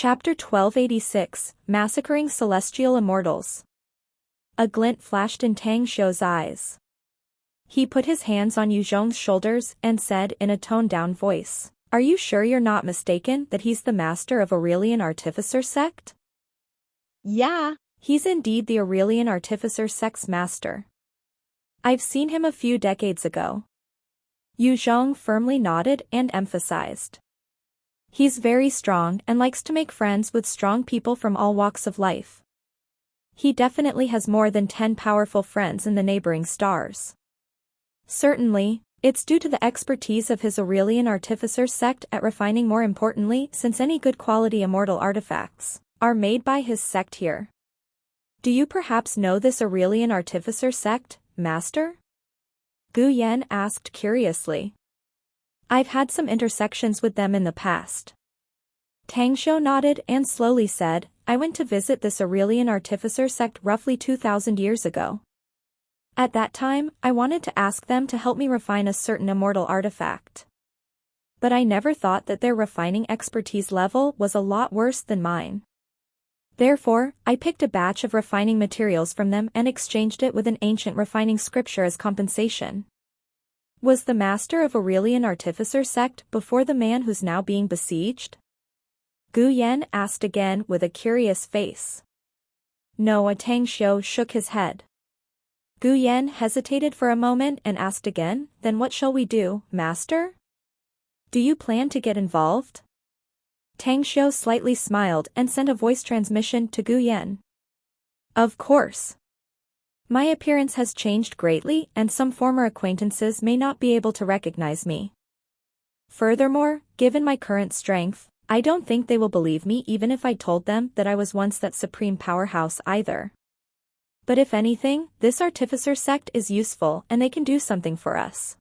Chapter 1286, Massacring Celestial Immortals. A glint flashed in Tang Xiu's eyes. He put his hands on Yu Zhong's shoulders and said in a toned-down voice, "Are you sure you're not mistaken that he's the master of Aurelian Artificer sect?" "Yeah, he's indeed the Aurelian Artificer sect's master. I've seen him a few decades ago." Yu Zhong firmly nodded and emphasized. "He's very strong and likes to make friends with strong people from all walks of life. He definitely has more than 10 powerful friends in the neighboring stars. Certainly, it's due to the expertise of his Aurelian Artificer sect at refining, more importantly, since any good quality immortal artifacts are made by his sect here. Do you perhaps know this Aurelian Artificer sect, Master?" Gu Yan asked curiously. "I've had some intersections with them in the past." Tang Xiu nodded and slowly said, "I went to visit this Aurelian Artificer sect roughly 2,000 years ago. At that time, I wanted to ask them to help me refine a certain immortal artifact. But I never thought that their refining expertise level was a lot worse than mine. Therefore, I picked a batch of refining materials from them and exchanged it with an ancient refining scripture as compensation." Was the master of Aurelian Artificer sect before the man who's now being besieged? Gu Yan asked again with a curious face. No, Tang Xiu shook his head. Gu Yan hesitated for a moment and asked again, "Then what shall we do, Master? Do you plan to get involved?" Tang Xiu slightly smiled and sent a voice transmission to Gu Yan. "Of course. My appearance has changed greatly and some former acquaintances may not be able to recognize me. Furthermore, given my current strength, I don't think they will believe me even if I told them that I was once that supreme powerhouse either. But if anything, this Artificer sect is useful and they can do something for us."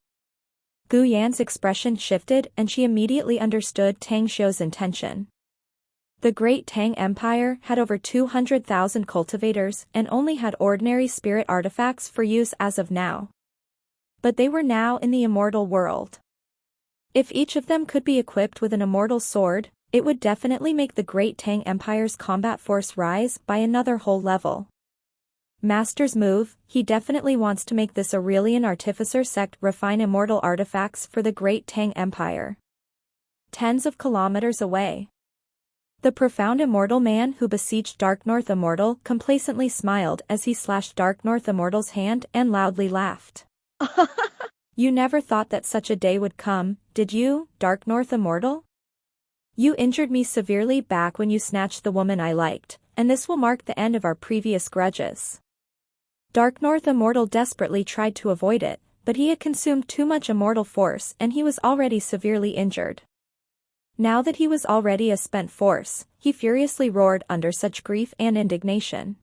Gu Yan's expression shifted and she immediately understood Tang Xiu's intention. The Great Tang Empire had over 200,000 cultivators and only had ordinary spirit artifacts for use as of now. But they were now in the immortal world. If each of them could be equipped with an immortal sword, it would definitely make the Great Tang Empire's combat force rise by another whole level. Master's move, he definitely wants to make this Aurelian Artificer sect refine immortal artifacts for the Great Tang Empire. Tens of kilometers away. The profound immortal man who besieged Dark North Immortal complacently smiled as he slashed Dark North Immortal's hand and loudly laughed. "You never thought that such a day would come, did you, Dark North Immortal? You injured me severely back when you snatched the woman I liked, and this will mark the end of our previous grudges." Dark North Immortal desperately tried to avoid it, but he had consumed too much immortal force and he was already severely injured. Now that he was already a spent force, he furiously roared under such grief and indignation.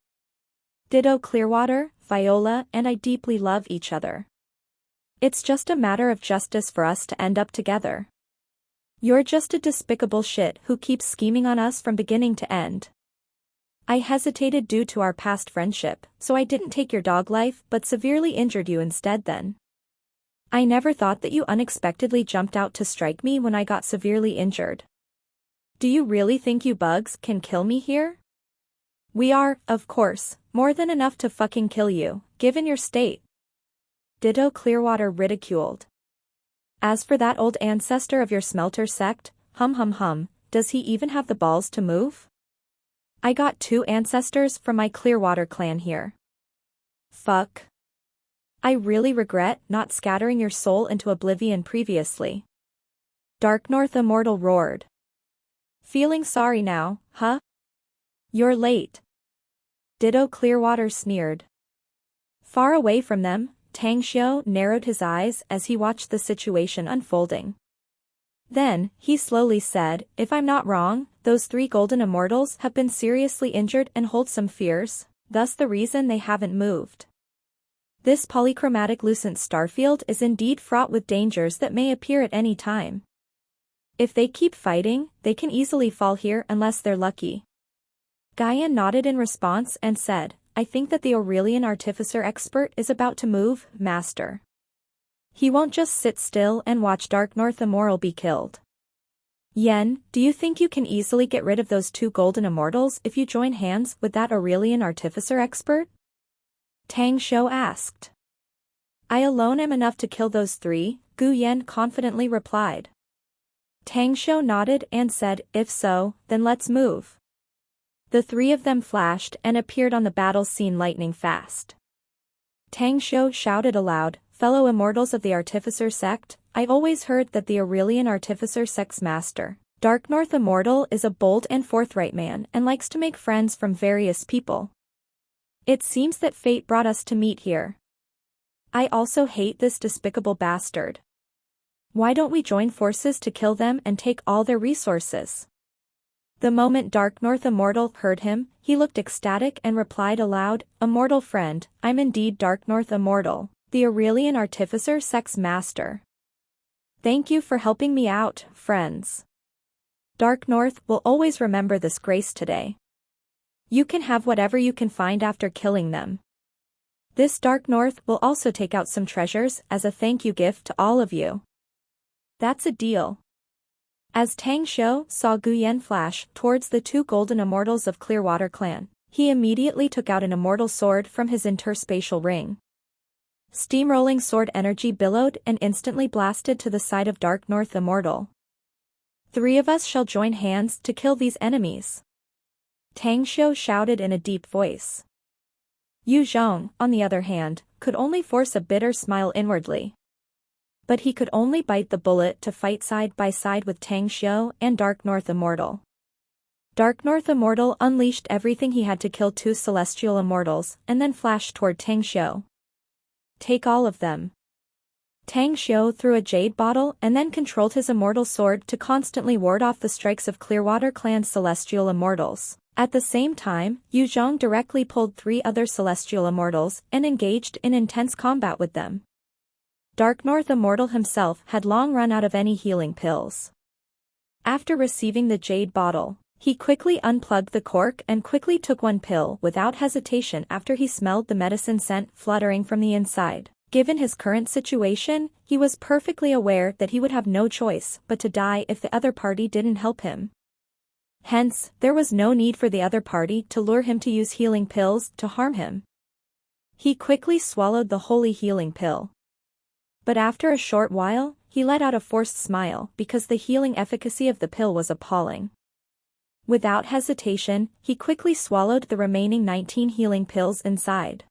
"Ditto Clearwater, Viola and I deeply love each other. It's just a matter of justice for us to end up together. You're just a despicable shit who keeps scheming on us from beginning to end. I hesitated due to our past friendship, so I didn't take your dog life but severely injured you instead then. I never thought that you unexpectedly jumped out to strike me when I got severely injured. Do you really think you bugs can kill me here? We are, of course, more than enough to fucking kill you, given your state." Ditto Clearwater ridiculed. "As for that old ancestor of your smelter sect, does he even have the balls to move? I got 2 ancestors from my Clearwater clan here. Fuck. I really regret not scattering your soul into oblivion previously." Dark North Immortal roared. "Feeling sorry now, huh? You're late." Ditto Clearwater sneered. Far away from them, Tang Xiu narrowed his eyes as he watched the situation unfolding. Then, he slowly said, "If I'm not wrong, those 3 golden immortals have been seriously injured and hold some fears, thus the reason they haven't moved. This polychromatic lucent starfield is indeed fraught with dangers that may appear at any time. If they keep fighting, they can easily fall here unless they're lucky." Gaia nodded in response and said, "I think that the Aurelian Artificer expert is about to move, Master. He won't just sit still and watch Dark North Immortal be killed. Yen, do you think you can easily get rid of those two golden immortals if you join hands with that Aurelian artificer expert? Tang Shou asked. I alone am enough to kill those three, Gu Yen confidently replied. Tang Shou nodded and said, if so, then let's move. The three of them flashed and appeared on the battle scene lightning fast. Tang Shou shouted aloud, fellow immortals of the Artificer sect, I've always heard that the Aurelian Artificer sect's master, Dark North Immortal, is a bold and forthright man and likes to make friends from various people. It seems that fate brought us to meet here. I also hate this despicable bastard. Why don't we join forces to kill them and take all their resources? The moment Dark North Immortal heard him, he looked ecstatic and replied aloud, Immortal friend, I'm indeed Dark North Immortal, the Aurelian Artificer sect's master. Thank you for helping me out, friends. Dark North will always remember this grace today. You can have whatever you can find after killing them. This Dark North will also take out some treasures as a thank you gift to all of you. That's a deal. As Tang Shou saw Gu Yen flash towards the two golden immortals of Clearwater clan, he immediately took out an immortal sword from his interspatial ring. Steamrolling sword energy billowed and instantly blasted to the side of Dark North Immortal. 3 of us shall join hands to kill these enemies. Tang Shou shouted in a deep voice. Yu Zhong, on the other hand, could only force a bitter smile inwardly. But he could only bite the bullet to fight side by side with Tang Shou and Dark North Immortal. Dark North Immortal unleashed everything he had to kill 2 celestial immortals and then flashed toward Tang Shou. Take all of them. Tang Shou threw a jade bottle and then controlled his immortal sword to constantly ward off the strikes of Clearwater clan's celestial immortals. At the same time, Yu Zhong directly pulled 3 other celestial immortals and engaged in intense combat with them. Dark North Immortal himself had long run out of any healing pills. After receiving the jade bottle, he quickly unplugged the cork and quickly took 1 pill without hesitation after he smelled the medicine scent fluttering from the inside. Given his current situation, he was perfectly aware that he would have no choice but to die if the other party didn't help him. Hence, there was no need for the other party to lure him to use healing pills to harm him. He quickly swallowed the holy healing pill. But after a short while, he let out a forced smile because the healing efficacy of the pill was appalling. Without hesitation, he quickly swallowed the remaining 19 healing pills inside.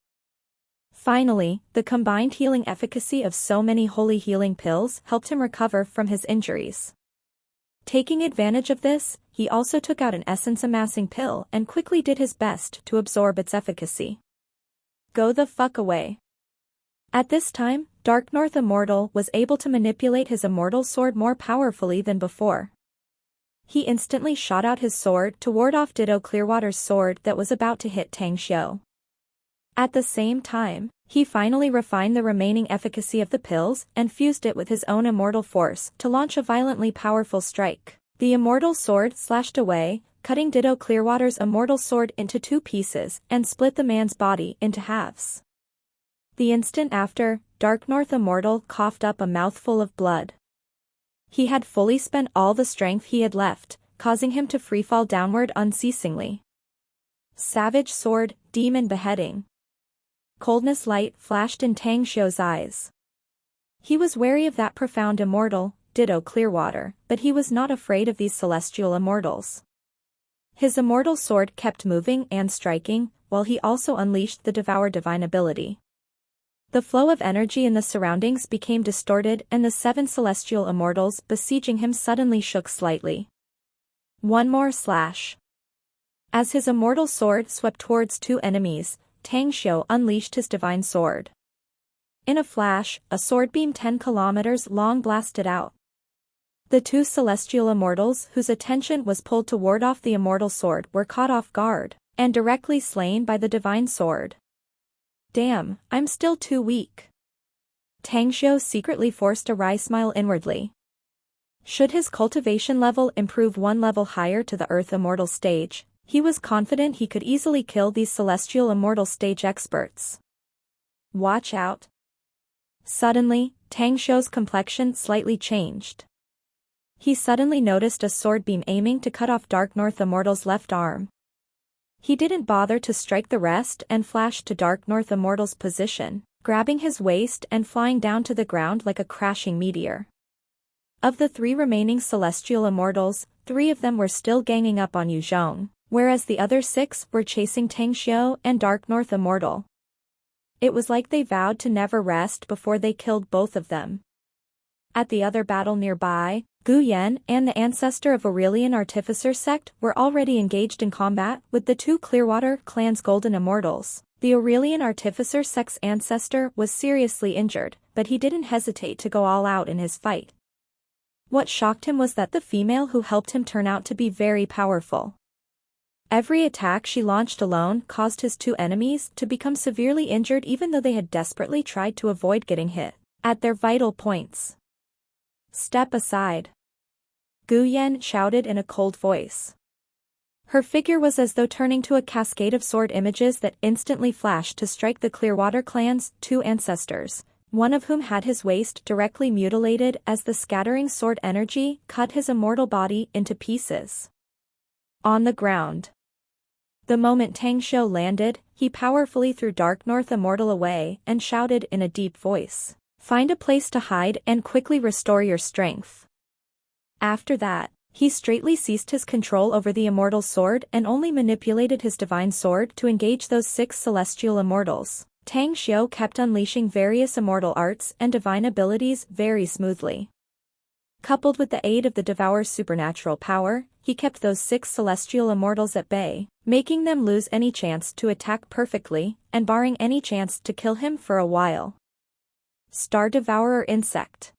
Finally, the combined healing efficacy of so many holy healing pills helped him recover from his injuries. Taking advantage of this, he also took out an essence amassing pill and quickly did his best to absorb its efficacy. Go the fuck away. At this time, Dark North Immortal was able to manipulate his immortal sword more powerfully than before. He instantly shot out his sword to ward off Ditto Clearwater's sword that was about to hit Tang Shou. At the same time, he finally refined the remaining efficacy of the pills and fused it with his own immortal force to launch a violently powerful strike. The immortal sword slashed away, cutting Ditto Clearwater's immortal sword into 2 pieces and split the man's body into halves. The instant after, Dark North Immortal coughed up a mouthful of blood. He had fully spent all the strength he had left, causing him to freefall downward unceasingly. Savage sword, demon beheading. Coldness light flashed in Tang Shou's eyes. He was wary of that profound immortal, Ditto Clearwater, but he was not afraid of these celestial immortals. His immortal sword kept moving and striking, while he also unleashed the Devour Divine ability. The flow of energy in the surroundings became distorted and the 7 celestial immortals besieging him suddenly shook slightly. One more slash. As his immortal sword swept towards 2 enemies, Tang Shou unleashed his divine sword. In a flash, a sword beam 10 kilometers long blasted out. The 2 celestial immortals whose attention was pulled to ward off the immortal sword were caught off guard, and directly slain by the divine sword. Damn, I'm still too weak. Tang Shou secretly forced a wry smile inwardly. Should his cultivation level improve 1 level higher to the Earth Immortal stage, he was confident he could easily kill these celestial immortal stage experts. Watch out. Suddenly, Tang Shou's complexion slightly changed. He suddenly noticed a sword beam aiming to cut off Dark North Immortal's left arm. He didn't bother to strike the rest and flashed to Dark North Immortal's position, grabbing his waist and flying down to the ground like a crashing meteor. Of the 3 remaining celestial immortals, 3 of them were still ganging up on Yu Zhong, whereas the other 6 were chasing Tang Xiu and Dark North Immortal. It was like they vowed to never rest before they killed both of them. At the other battle nearby, Gu Yan and the ancestor of Aurelian Artificer sect were already engaged in combat with the 2 Clearwater clan's golden immortals. The Aurelian Artificer sect's ancestor was seriously injured, but he didn't hesitate to go all out in his fight. What shocked him was that the female who helped him turned out to be very powerful. Every attack she launched alone caused his 2 enemies to become severely injured even though they had desperately tried to avoid getting hit at their vital points. "Step aside," Gu Yan shouted in a cold voice. Her figure was as though turning to a cascade of sword images that instantly flashed to strike the Clearwater clan's 2 ancestors, one of whom had his waist directly mutilated as the scattering sword energy cut his immortal body into pieces. On the ground. The moment Tang Xiu landed, he powerfully threw Dark North Immortal away and shouted in a deep voice, "Find a place to hide and quickly restore your strength." After that, he straightly ceased his control over the immortal sword and only manipulated his divine sword to engage those 6 celestial immortals. Tang Xiu kept unleashing various immortal arts and divine abilities very smoothly. Coupled with the aid of the Devourer's supernatural power, he kept those 6 celestial immortals at bay, making them lose any chance to attack perfectly, and barring any chance to kill him for a while. "Star Devourer Insect!"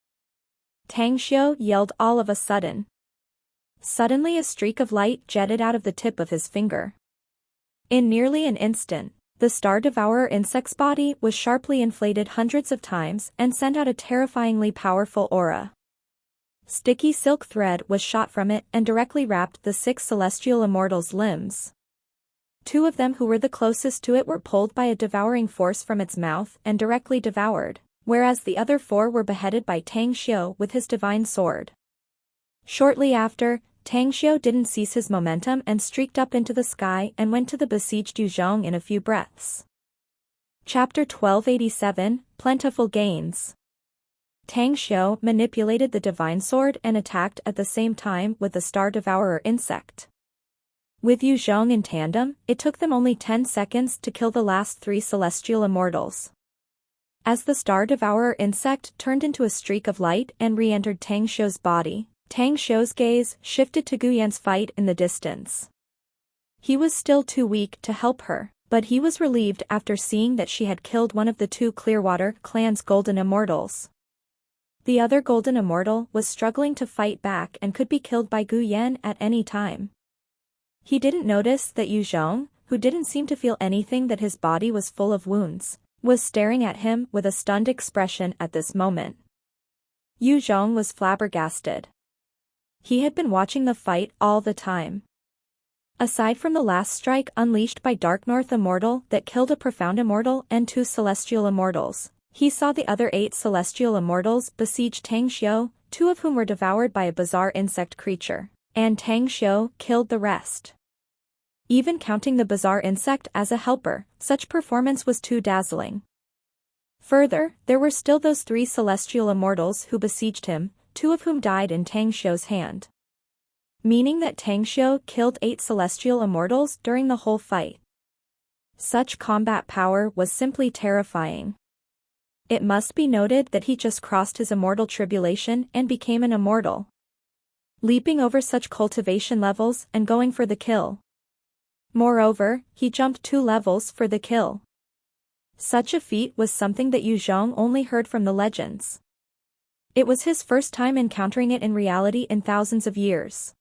Tang Xiu yelled all of a sudden. Suddenly a streak of light jetted out of the tip of his finger. In nearly an instant, the Star Devourer insect's body was sharply inflated hundreds of times and sent out a terrifyingly powerful aura. Sticky silk thread was shot from it and directly wrapped the 6 celestial immortals' limbs. 2 of them who were the closest to it were pulled by a devouring force from its mouth and directly devoured, whereas the other 4 were beheaded by Tang Xiu with his divine sword. Shortly after, Tang Xiu didn't cease his momentum and streaked up into the sky and went to the besieged Yu Zhong in a few breaths. Chapter 1287, Plentiful Gains. Tang Xiu manipulated the divine sword and attacked at the same time with the Star Devourer insect. With Yu Zhong in tandem, it took them only 10 seconds to kill the last 3 celestial immortals. As the Star Devourer insect turned into a streak of light and re-entered Tang Xiu's body, Tang Xiu's gaze shifted to Gu Yan's fight in the distance. He was still too weak to help her, but he was relieved after seeing that she had killed one of the 2 Clearwater clan's golden immortals. The other golden immortal was struggling to fight back and could be killed by Gu Yan at any time. He didn't notice that Yu Zhong, who didn't seem to feel anything that his body was full of wounds, was staring at him with a stunned expression at this moment. Yu Zhong was flabbergasted. He had been watching the fight all the time. Aside from the last strike unleashed by Dark North Immortal that killed a Profound Immortal and 2 Celestial Immortals, he saw the other 8 Celestial Immortals besiege Tang Xiu, 2 of whom were devoured by a bizarre insect creature, and Tang Xiu killed the rest. Even counting the bizarre insect as a helper, such performance was too dazzling. Further, there were still those 3 Celestial Immortals who besieged him, 2 of whom died in Tang Xiu's hand. Meaning that Tang Xiu killed 8 Celestial Immortals during the whole fight. Such combat power was simply terrifying. It must be noted that he just crossed his immortal tribulation and became an immortal. Leaping over such cultivation levels and going for the kill. Moreover, he jumped 2 levels for the kill. Such a feat was something that Yu Zhong only heard from the legends. It was his first time encountering it in reality in thousands of years.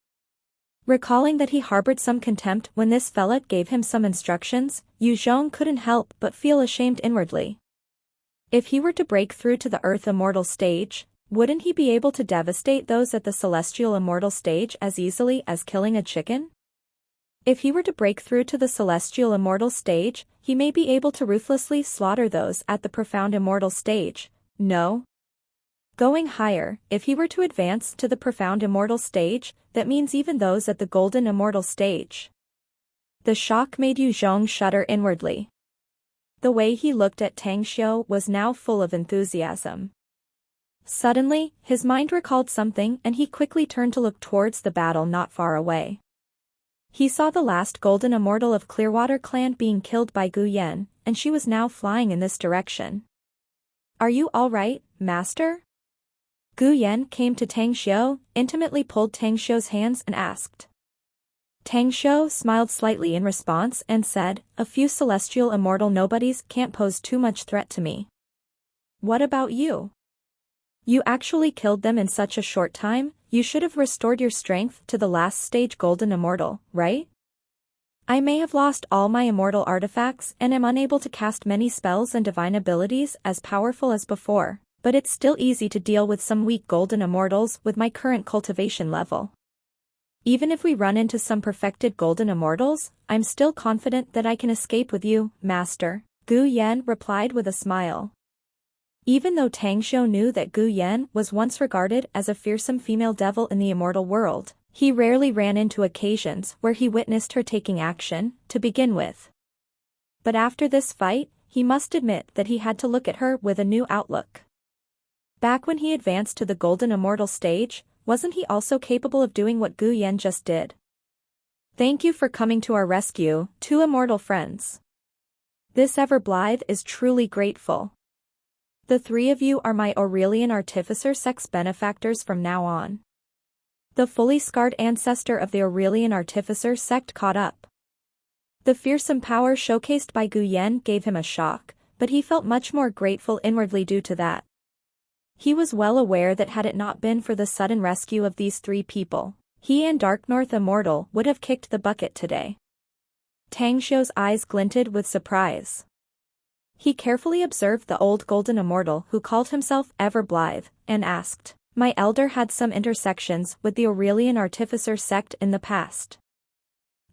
Recalling that he harbored some contempt when this fella gave him some instructions, Yu Zhong couldn't help but feel ashamed inwardly. If he were to break through to the Earth Immortal stage, wouldn't he be able to devastate those at the Celestial Immortal stage as easily as killing a chicken? If he were to break through to the Celestial Immortal stage, he may be able to ruthlessly slaughter those at the Profound Immortal stage. No. Going higher, if he were to advance to the profound immortal stage, that means even those at the golden immortal stage. The shock made Yu Zhong shudder inwardly. The way he looked at Tang Xiu was now full of enthusiasm. Suddenly, his mind recalled something and he quickly turned to look towards the battle not far away. He saw the last golden immortal of Clearwater Clan being killed by Gu Yan, and she was now flying in this direction. "Are you all right, master?" Gu Yan came to Tang Xiu, intimately pulled Tang Xiu's hands and asked. Tang Xiu smiled slightly in response and said, "A few celestial immortal nobodies can't pose too much threat to me." "What about you? You actually killed them in such a short time, you should have restored your strength to the last stage golden immortal, right? I may have lost all my immortal artifacts and am unable to cast many spells and divine abilities as powerful as before, but it's still easy to deal with some weak golden immortals with my current cultivation level. Even if we run into some perfected golden immortals, I'm still confident that I can escape with you, master," Gu Yan replied with a smile. Even though Tang Xiu knew that Gu Yan was once regarded as a fearsome female devil in the immortal world, he rarely ran into occasions where he witnessed her taking action, to begin with. But after this fight, he must admit that he had to look at her with a new outlook. Back when he advanced to the golden immortal stage, wasn't he also capable of doing what Gu Yan just did? "Thank you for coming to our rescue, two immortal friends. This Everblythe is truly grateful. The three of you are my Aurelian Artificer sex benefactors from now on." The fully scarred ancestor of the Aurelian Artificer sect caught up. The fearsome power showcased by Gu Yan gave him a shock, but he felt much more grateful inwardly due to that. He was well aware that had it not been for the sudden rescue of these three people, he and Dark North Immortal would have kicked the bucket today. Tang Xiu's eyes glinted with surprise. He carefully observed the old golden immortal who called himself Everblythe, and asked, "My elder had some intersections with the Aurelian Artificer sect in the past.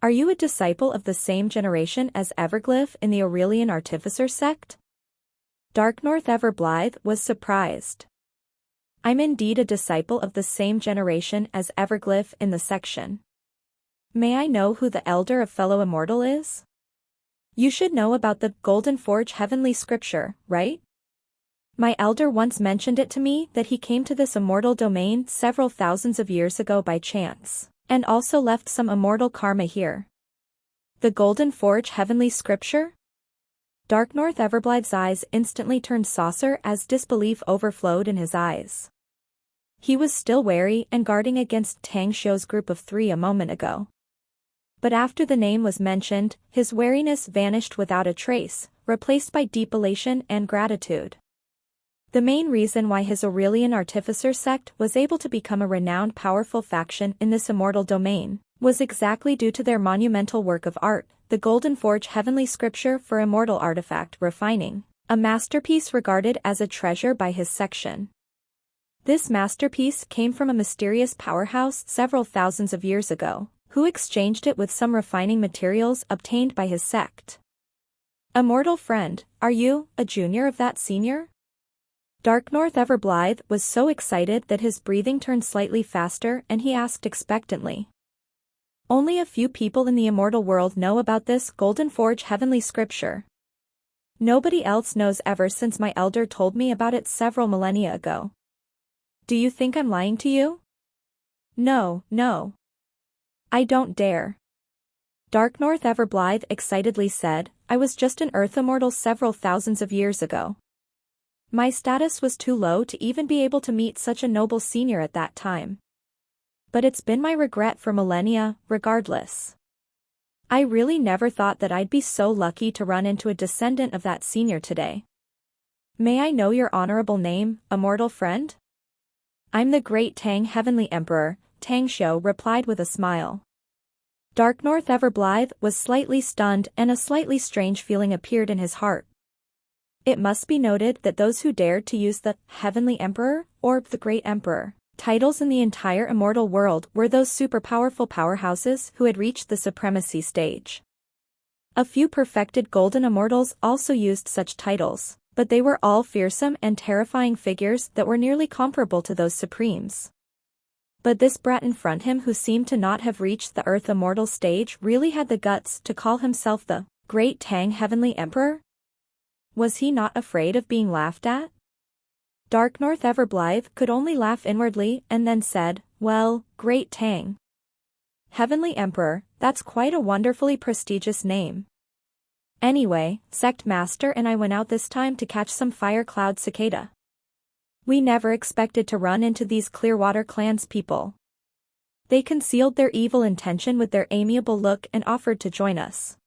Are you a disciple of the same generation as Everglyph in the Aurelian Artificer sect?" Dark North Everblythe was surprised. "I'm indeed a disciple of the same generation as Everglyph in the section. May I know who the elder of fellow immortal is? You should know about the Golden Forge heavenly scripture, right? My elder once mentioned it to me that he came to this immortal domain several thousands of years ago by chance, and also left some immortal karma here." The Golden Forge heavenly scripture? Dark North Everblythe's eyes instantly turned saucer as disbelief overflowed in his eyes. He was still wary and guarding against Tang Xiu's group of three a moment ago. But after the name was mentioned, his wariness vanished without a trace, replaced by deep elation and gratitude. The main reason why his Aurelian Artificer sect was able to become a renowned powerful faction in this immortal domain was exactly due to their monumental work of art, the Golden Forge heavenly scripture for immortal artifact refining, a masterpiece regarded as a treasure by his section. This masterpiece came from a mysterious powerhouse several thousands of years ago, who exchanged it with some refining materials obtained by his sect. "Immortal friend, are you a junior of that senior?" Dark North Everblythe was so excited that his breathing turned slightly faster and he asked expectantly. "Only a few people in the immortal world know about this Golden Forge heavenly scripture. Nobody else knows ever since my elder told me about it several millennia ago. Do you think I'm lying to you?" No. "I don't dare." Dark North Everblythe excitedly said, "I was just an Earth immortal several thousands of years ago. My status was too low to even be able to meet such a noble senior at that time. But it's been my regret for millennia, regardless. I really never thought that I'd be so lucky to run into a descendant of that senior today. May I know your honorable name, immortal friend?" "I'm the Great Tang Heavenly Emperor," Tang Xiu replied with a smile. Dark North Everblythe was slightly stunned and a slightly strange feeling appeared in his heart. It must be noted that those who dared to use the Heavenly Emperor, or the Great Emperor, titles in the entire immortal world were those super-powerful powerhouses who had reached the supremacy stage. A few perfected golden immortals also used such titles, But they were all fearsome and terrifying figures that were nearly comparable to those supremes. But this brat in front him who seemed to not have reached the Earth Immortal stage really had the guts to call himself the Great Tang Heavenly Emperor? Was he not afraid of being laughed at? Dark North Everblythe could only laugh inwardly and then said, "Well, Great Tang Heavenly Emperor, that's quite a wonderfully prestigious name. Anyway, Sect Master and I went out this time to catch some fire cloud cicada. We never expected to run into these Clearwater clans people. They concealed their evil intention with their amiable look and offered to join us.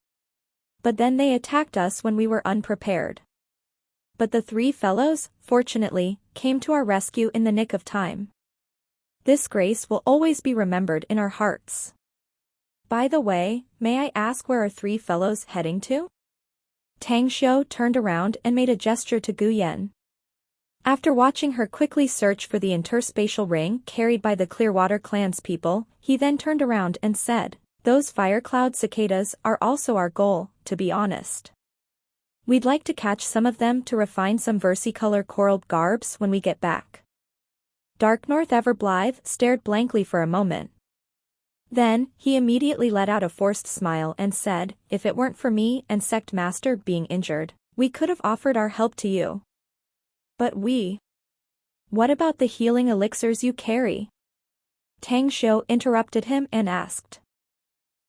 But then they attacked us when we were unprepared. But the three fellows, fortunately, came to our rescue in the nick of time. This grace will always be remembered in our hearts. By the way, may I ask where our three fellows heading to?" Tang Xiu turned around and made a gesture to Gu Yan. After watching her quickly search for the interspatial ring carried by the Clearwater clan's people, he then turned around and said, "Those fire cloud cicadas are also our goal, to be honest. We'd like to catch some of them to refine some versicolor coral garbs when we get back." Dark North Everblythe stared blankly for a moment. Then, he immediately let out a forced smile and said, "If it weren't for me and Sect Master being injured, we could have offered our help to you. But what about the healing elixirs you carry?" Tang Xiu interrupted him and asked.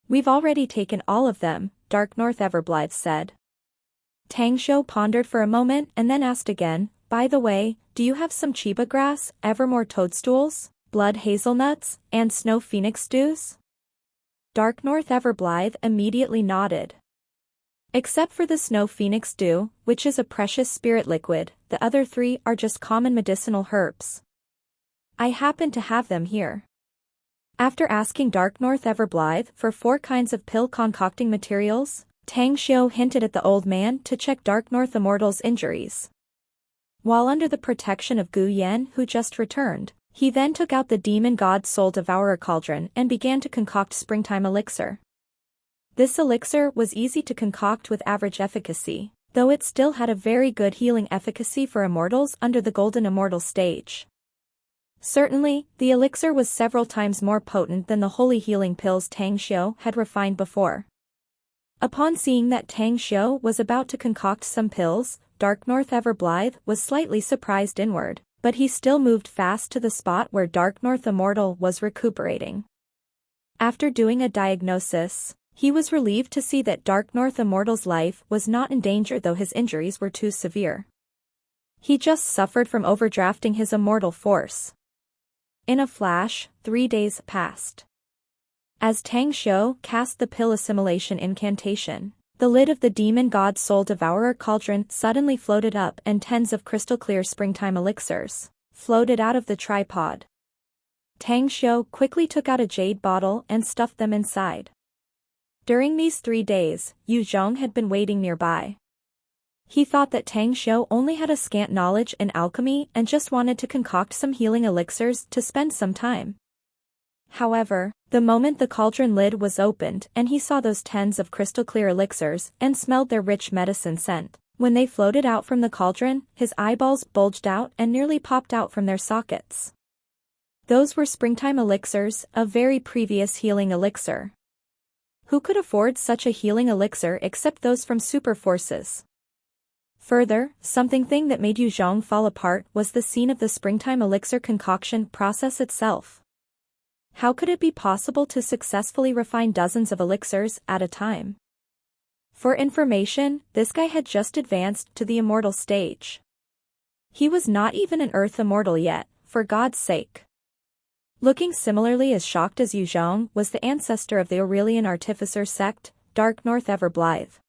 "We've already taken all of them," Dark North Everblythe said. Tang Xiu pondered for a moment and then asked again, "By the way, do you have some chiba grass, evermore toadstools, blood hazelnuts, and snow phoenix dews?" Dark North Everblythe immediately nodded. "Except for the snow phoenix dew, which is a precious spirit liquid, the other three are just common medicinal herbs. I happen to have them here." After asking Dark North Everblythe for 4 kinds of pill concocting materials, Tang Xiu hinted at the old man to check Dark North Immortal's injuries. While under the protection of Gu Yan who just returned, he then took out the demon god soul devourer cauldron and began to concoct springtime elixir. This elixir was easy to concoct with average efficacy, though it still had a very good healing efficacy for immortals under the golden immortal stage. Certainly, the elixir was several times more potent than the holy healing pills Tang Xiu had refined before. Upon seeing that Tang Xiu was about to concoct some pills, Dark North Everblythe was slightly surprised inward, but he still moved fast to the spot where Dark North Immortal was recuperating. After doing a diagnosis, he was relieved to see that Dark North Immortal's life was not in danger though his injuries were too severe. He just suffered from overdrafting his immortal force. In a flash, 3 days passed. As Tang Xiu cast the pill assimilation incantation, the lid of the demon god soul devourer cauldron suddenly floated up and tens of crystal clear springtime elixirs floated out of the tripod. Tang Xiu quickly took out a jade bottle and stuffed them inside. During these 3 days, Yu Zhong had been waiting nearby. He thought that Tang Xiu only had a scant knowledge in alchemy and just wanted to concoct some healing elixirs to spend some time. However, the moment the cauldron lid was opened and he saw those tens of crystal clear elixirs and smelled their rich medicine scent, when they floated out from the cauldron, his eyeballs bulged out and nearly popped out from their sockets. Those were springtime elixirs, a very previous healing elixir. Who could afford such a healing elixir except those from super forces? Further, something that made Yu Zhong fall apart was the scene of the springtime elixir concoction process itself. How could it be possible to successfully refine dozens of elixirs at a time? For information, this guy had just advanced to the immortal stage. He was not even an earth immortal yet, for God's sake. Looking similarly as shocked as Yu Zhong was the ancestor of the Aurelian Artificer sect, Dark North Everblythe.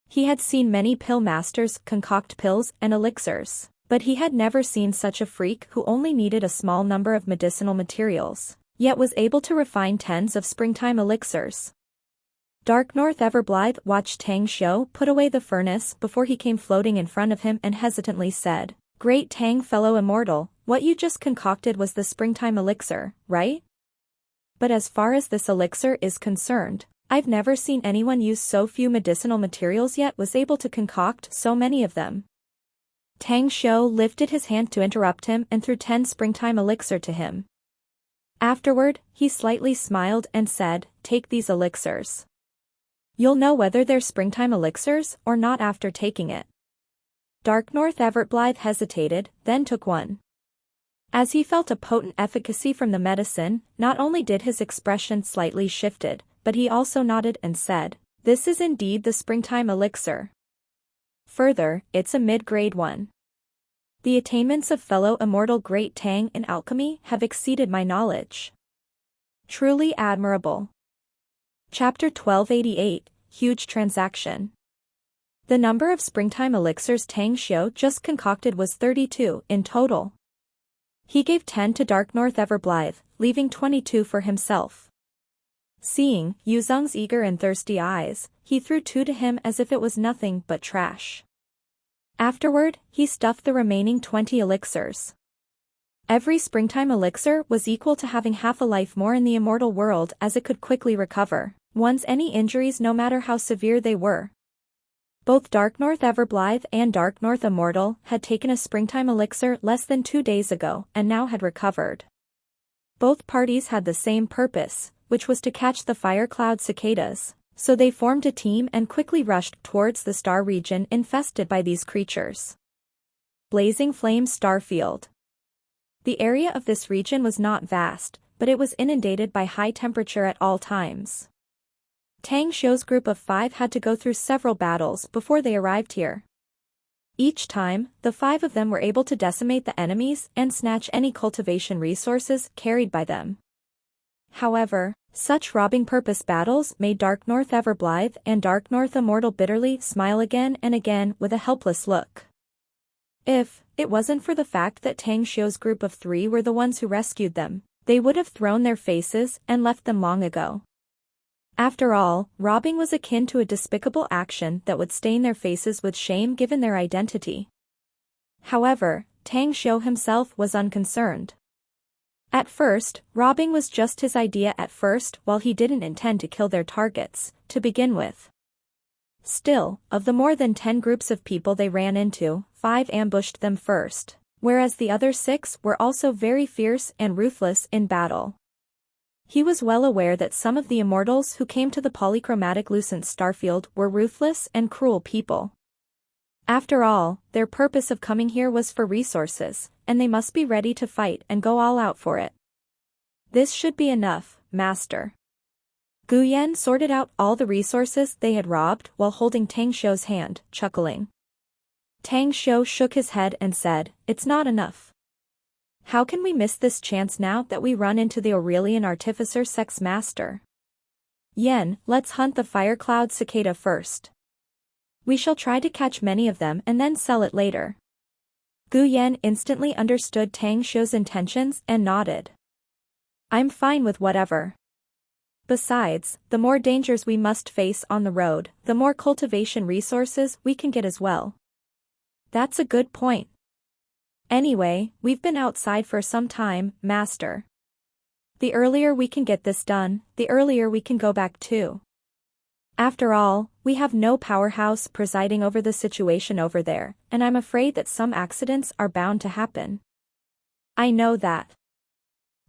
He had seen many pill masters concoct pills and elixirs, but he had never seen such a freak who only needed a small number of medicinal materials, yet was able to refine tens of springtime elixirs. Dark North Everblythe watched Tang Xiu put away the furnace before he came floating in front of him and hesitantly said, "Great Tang fellow immortal, what you just concocted was the springtime elixir, right? But as far as this elixir is concerned, I've never seen anyone use so few medicinal materials yet was able to concoct so many of them. Tang Xiu lifted his hand to interrupt him and threw 10 springtime elixir to him. Afterward, he slightly smiled and said, "Take these elixirs. You'll know whether they're springtime elixirs or not after taking it." Dark North Evertblythe hesitated, then took one. As he felt a potent efficacy from the medicine, not only did his expression slightly shifted, but he also nodded and said, "This is indeed the springtime elixir. Further, it's a mid-grade one. The attainments of fellow immortal Great Tang in alchemy have exceeded my knowledge. Truly admirable." Chapter 1288, Huge Transaction. The number of springtime elixirs Tang Xiu just concocted was 32 in total. He gave 10 to Dark North Everblythe, leaving 22 for himself. Seeing Yu Zheng's eager and thirsty eyes, he threw 2 to him as if it was nothing but trash. Afterward, he stuffed the remaining 20 elixirs. Every springtime elixir was equal to having half a life more in the immortal world, as it could quickly recover one's any injuries no matter how severe they were. Both Dark North Everblythe and Dark North Immortal had taken a springtime elixir less than 2 days ago and now had recovered. Both parties had the same purpose, which was to catch the fire cloud cicadas, so they formed a team and quickly rushed towards the star region infested by these creatures. Blazing Flame Starfield. The area of this region was not vast, but it was inundated by high temperature at all times. Tang Xiu's group of 5 had to go through several battles before they arrived here. Each time, the 5 of them were able to decimate the enemies and snatch any cultivation resources carried by them. However, such robbing-purpose battles made Dark North Everblythe and Dark North Immortal bitterly smile again and again with a helpless look. If it wasn't for the fact that Tang Xiu's group of 3 were the ones who rescued them, they would have thrown their faces and left them long ago. After all, robbing was akin to a despicable action that would stain their faces with shame given their identity. However, Tang Xiu himself was unconcerned. At first, robbing was just his idea while he didn't intend to kill their targets, to begin with. Still, of the more than 10 groups of people they ran into, 5 ambushed them first, whereas the other 6 were also very fierce and ruthless in battle. He was well aware that some of the immortals who came to the polychromatic Lucent Starfield were ruthless and cruel people. After all, their purpose of coming here was for resources, and they must be ready to fight and go all out for it. "This should be enough, Master." Gu Yan sorted out all the resources they had robbed while holding Tang Xiu's hand, chuckling. Tang Xiu shook his head and said, "It's not enough. How can we miss this chance now that we run into the Aurelian Artificer Sex Master? Yen, let's hunt the fire cloud cicada first. We shall try to catch many of them and then sell it later." Gu Yan instantly understood Tang Xiu's intentions and nodded. "I'm fine with whatever. Besides, the more dangers we must face on the road, the more cultivation resources we can get as well." "That's a good point. Anyway, we've been outside for some time, Master. The earlier we can get this done, the earlier we can go back too. After all, we have no powerhouse presiding over the situation over there, and I'm afraid that some accidents are bound to happen." "I know that.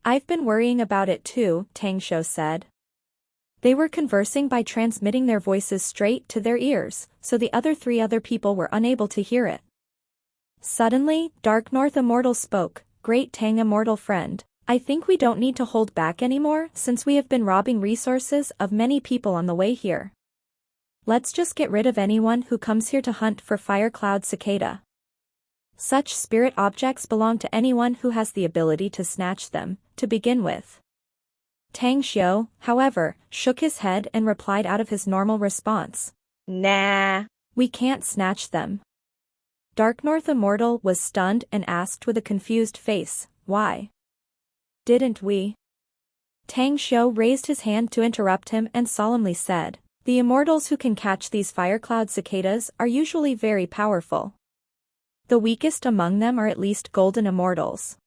I've been worrying about it too," Tang Xiu said. They were conversing by transmitting their voices straight to their ears, so the other 3 people were unable to hear it. Suddenly, Dark North Immortal spoke, "Great Tang Immortal friend, I think we don't need to hold back anymore since we have been robbing resources of many people on the way here. Let's just get rid of anyone who comes here to hunt for fire cloud cicada. Such spirit objects belong to anyone who has the ability to snatch them, to begin with." Tang Xiu, however, shook his head and replied out of his normal response, Nah. "We can't snatch them." Dark North Immortal was stunned and asked with a confused face, "Why? Didn't we?" Tang Xiu raised his hand to interrupt him and solemnly said, "The immortals who can catch these fire cloud cicadas are usually very powerful. The weakest among them are at least golden immortals.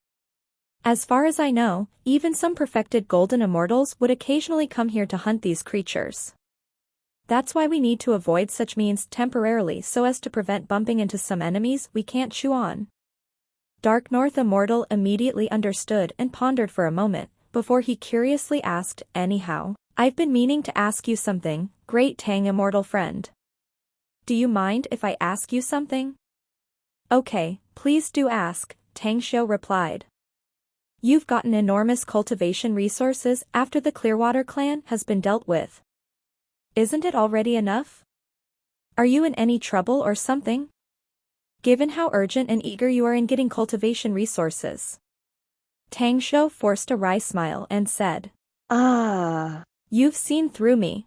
As far as I know, even some perfected golden immortals would occasionally come here to hunt these creatures. That's why we need to avoid such means temporarily so as to prevent bumping into some enemies we can't chew on. Dark North Immortal immediately understood and pondered for a moment, before he curiously asked, anyhow, I've been meaning to ask you something, great Tang Immortal friend. Do you mind if I ask you something? Okay, please do ask, Tang Xiu replied. You've gotten enormous cultivation resources after the Clearwater clan has been dealt with. Isn't it already enough? Are you in any trouble or something? Given how urgent and eager you are in getting cultivation resources. Tang Xiu forced a wry smile and said, You've seen through me.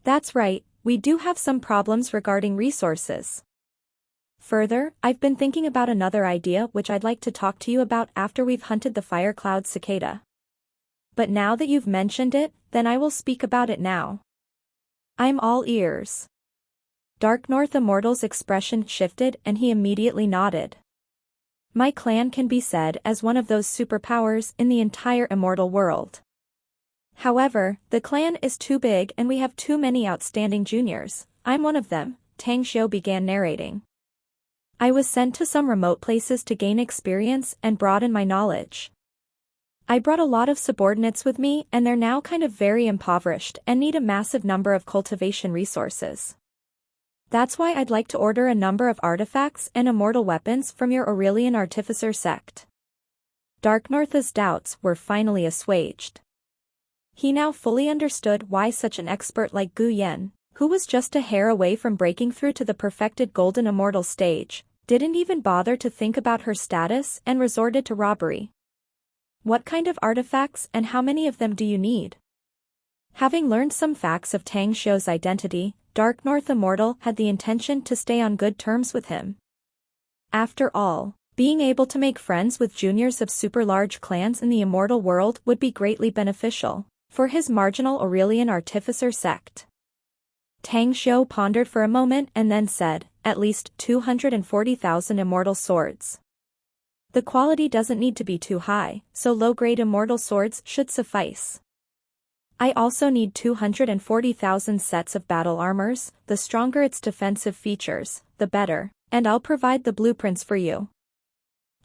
That's right, we do have some problems regarding resources. Further, I've been thinking about another idea which I'd like to talk to you about after we've hunted the fire cloud cicada. But now that you've mentioned it, then I will speak about it now. I'm all ears. Dark North Immortal's expression shifted and he immediately nodded. My clan can be said as one of those superpowers in the entire immortal world. However, the clan is too big and we have too many outstanding juniors. I'm one of them, Tang Xiu began narrating. I was sent to some remote places to gain experience and broaden my knowledge. I brought a lot of subordinates with me and they're now kind of very impoverished and need a massive number of cultivation resources. That's why I'd like to order a number of artifacts and immortal weapons from your Aurelian Artificer sect. Dark North's doubts were finally assuaged. He now fully understood why such an expert like Gu Yan, who was just a hair away from breaking through to the perfected golden immortal stage, didn't even bother to think about her status and resorted to robbery. What kind of artifacts and how many of them do you need? Having learned some facts of Tang Xiu's identity, Dark North Immortal had the intention to stay on good terms with him. After all, being able to make friends with juniors of super large clans in the immortal world would be greatly beneficial for his marginal Aurelian Artificer sect. Tang Xiu pondered for a moment and then said, at least 240,000 immortal swords. The quality doesn't need to be too high, so low-grade immortal swords should suffice. I also need 240,000 sets of battle armors, the stronger its defensive features, the better, and I'll provide the blueprints for you.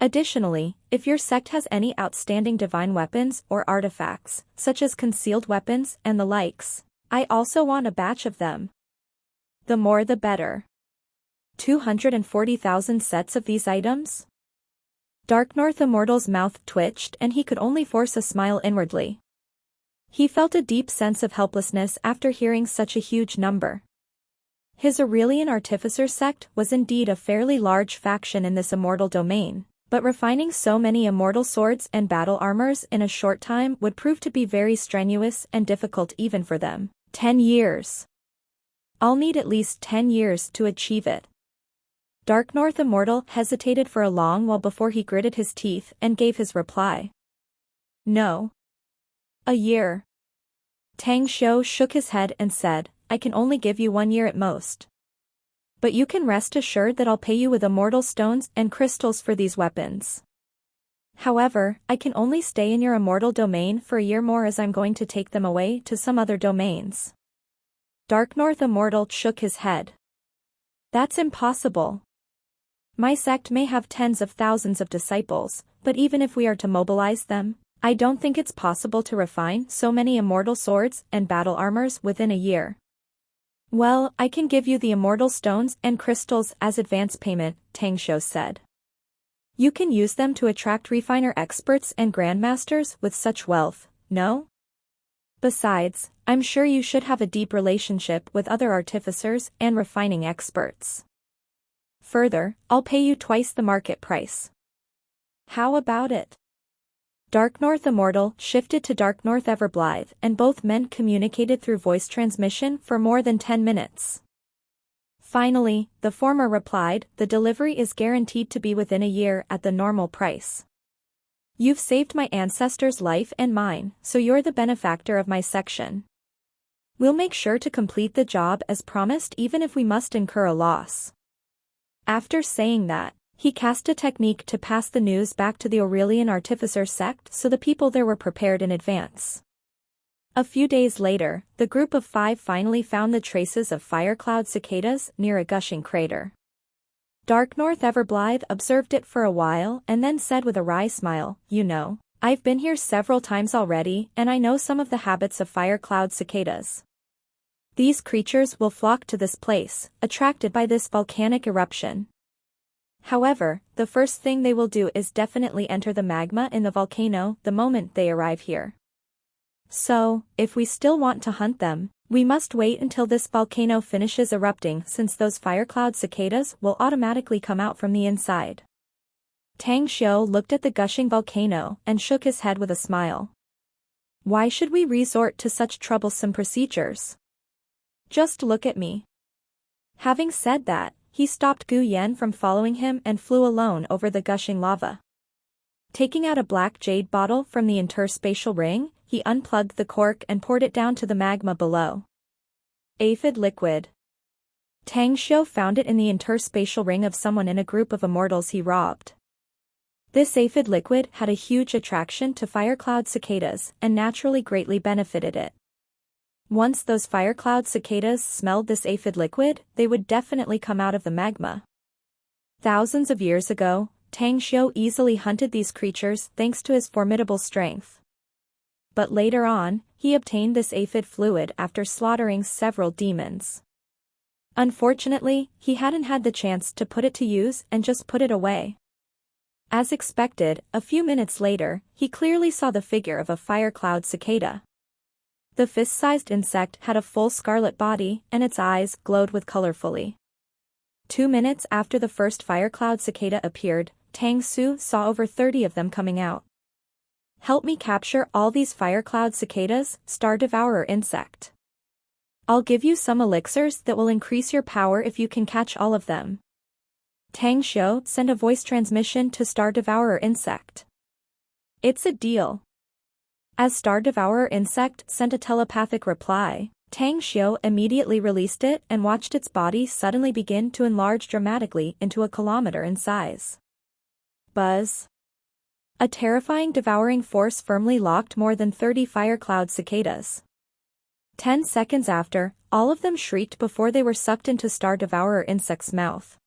Additionally, if your sect has any outstanding divine weapons or artifacts, such as concealed weapons and the likes, I also want a batch of them. The more the better. 240,000 sets of these items? Dark North Immortal's mouth twitched and he could only force a smile inwardly. He felt a deep sense of helplessness after hearing such a huge number. His Aurelian Artificer sect was indeed a fairly large faction in this immortal domain, but refining so many immortal swords and battle armors in a short time would prove to be very strenuous and difficult even for them. 10 years. I'll need at least 10 years to achieve it. Dark North Immortal hesitated for a long while before he gritted his teeth and gave his reply. No. A year. Tang Xiu shook his head and said, I can only give you 1 year at most. But you can rest assured that I'll pay you with immortal stones and crystals for these weapons. However, I can only stay in your immortal domain for a year more as I'm going to take them away to some other domains. Dark North Immortal shook his head. That's impossible. My sect may have tens of thousands of disciples, but even if we are to mobilize them, I don't think it's possible to refine so many immortal swords and battle armors within a year. Well, I can give you the immortal stones and crystals as advance payment, Tang Xiu said. You can use them to attract refiner experts and grandmasters with such wealth, no? Besides, I'm sure you should have a deep relationship with other artificers and refining experts. Further, I'll pay you twice the market price. How about it? Dark North Immortal shifted to Dark North Everblithe and both men communicated through voice transmission for more than 10 minutes. Finally, the former replied, the delivery is guaranteed to be within a year at the normal price. You've saved my ancestor's life and mine, so you're the benefactor of my section. We'll make sure to complete the job as promised even if we must incur a loss. After saying that, he cast a technique to pass the news back to the Aurelian Artificer sect so the people there were prepared in advance. A few days later, the group of 5 finally found the traces of fire-cloud cicadas near a gushing crater. Dark North Everblythe observed it for a while and then said with a wry smile, "You know, I've been here several times already and I know some of the habits of fire-cloud cicadas. These creatures will flock to this place, attracted by this volcanic eruption. However, the first thing they will do is definitely enter the magma in the volcano the moment they arrive here. So, if we still want to hunt them, we must wait until this volcano finishes erupting since those fire-cloud cicadas will automatically come out from the inside." Tang Xiu looked at the gushing volcano and shook his head with a smile. "Why should we resort to such troublesome procedures? Just look at me." Having said that, he stopped Gu Yan from following him and flew alone over the gushing lava. Taking out a black jade bottle from the interspatial ring, he unplugged the cork and poured it down to the magma below. Aphid liquid. Tang Xiu found it in the interspatial ring of someone in a group of immortals he robbed. This aphid liquid had a huge attraction to fire-cloud cicadas and naturally greatly benefited it. Once those fire-cloud cicadas smelled this aphid liquid, they would definitely come out of the magma. Thousands of years ago, Tang Xiu easily hunted these creatures thanks to his formidable strength. But later on, he obtained this aphid fluid after slaughtering several demons. Unfortunately, he hadn't had the chance to put it to use and just put it away. As expected, a few minutes later, he clearly saw the figure of a fire-cloud cicada. The fist-sized insect had a full scarlet body and its eyes glowed with colorfully. 2 minutes after the first fire-cloud cicada appeared, Tang Su saw over 30 of them coming out. "Help me capture all these fire-cloud cicadas, Star Devourer insect. I'll give you some elixirs that will increase your power if you can catch all of them." Tang Xiu sent a voice transmission to Star Devourer insect. "It's a deal." As Star Devourer insect sent a telepathic reply, Tang Xiu immediately released it and watched its body suddenly begin to enlarge dramatically into a kilometer in size. Buzz. A terrifying devouring force firmly locked more than 30 fire-cloud cicadas. 10 seconds after, all of them shrieked before they were sucked into Star Devourer insect's mouth.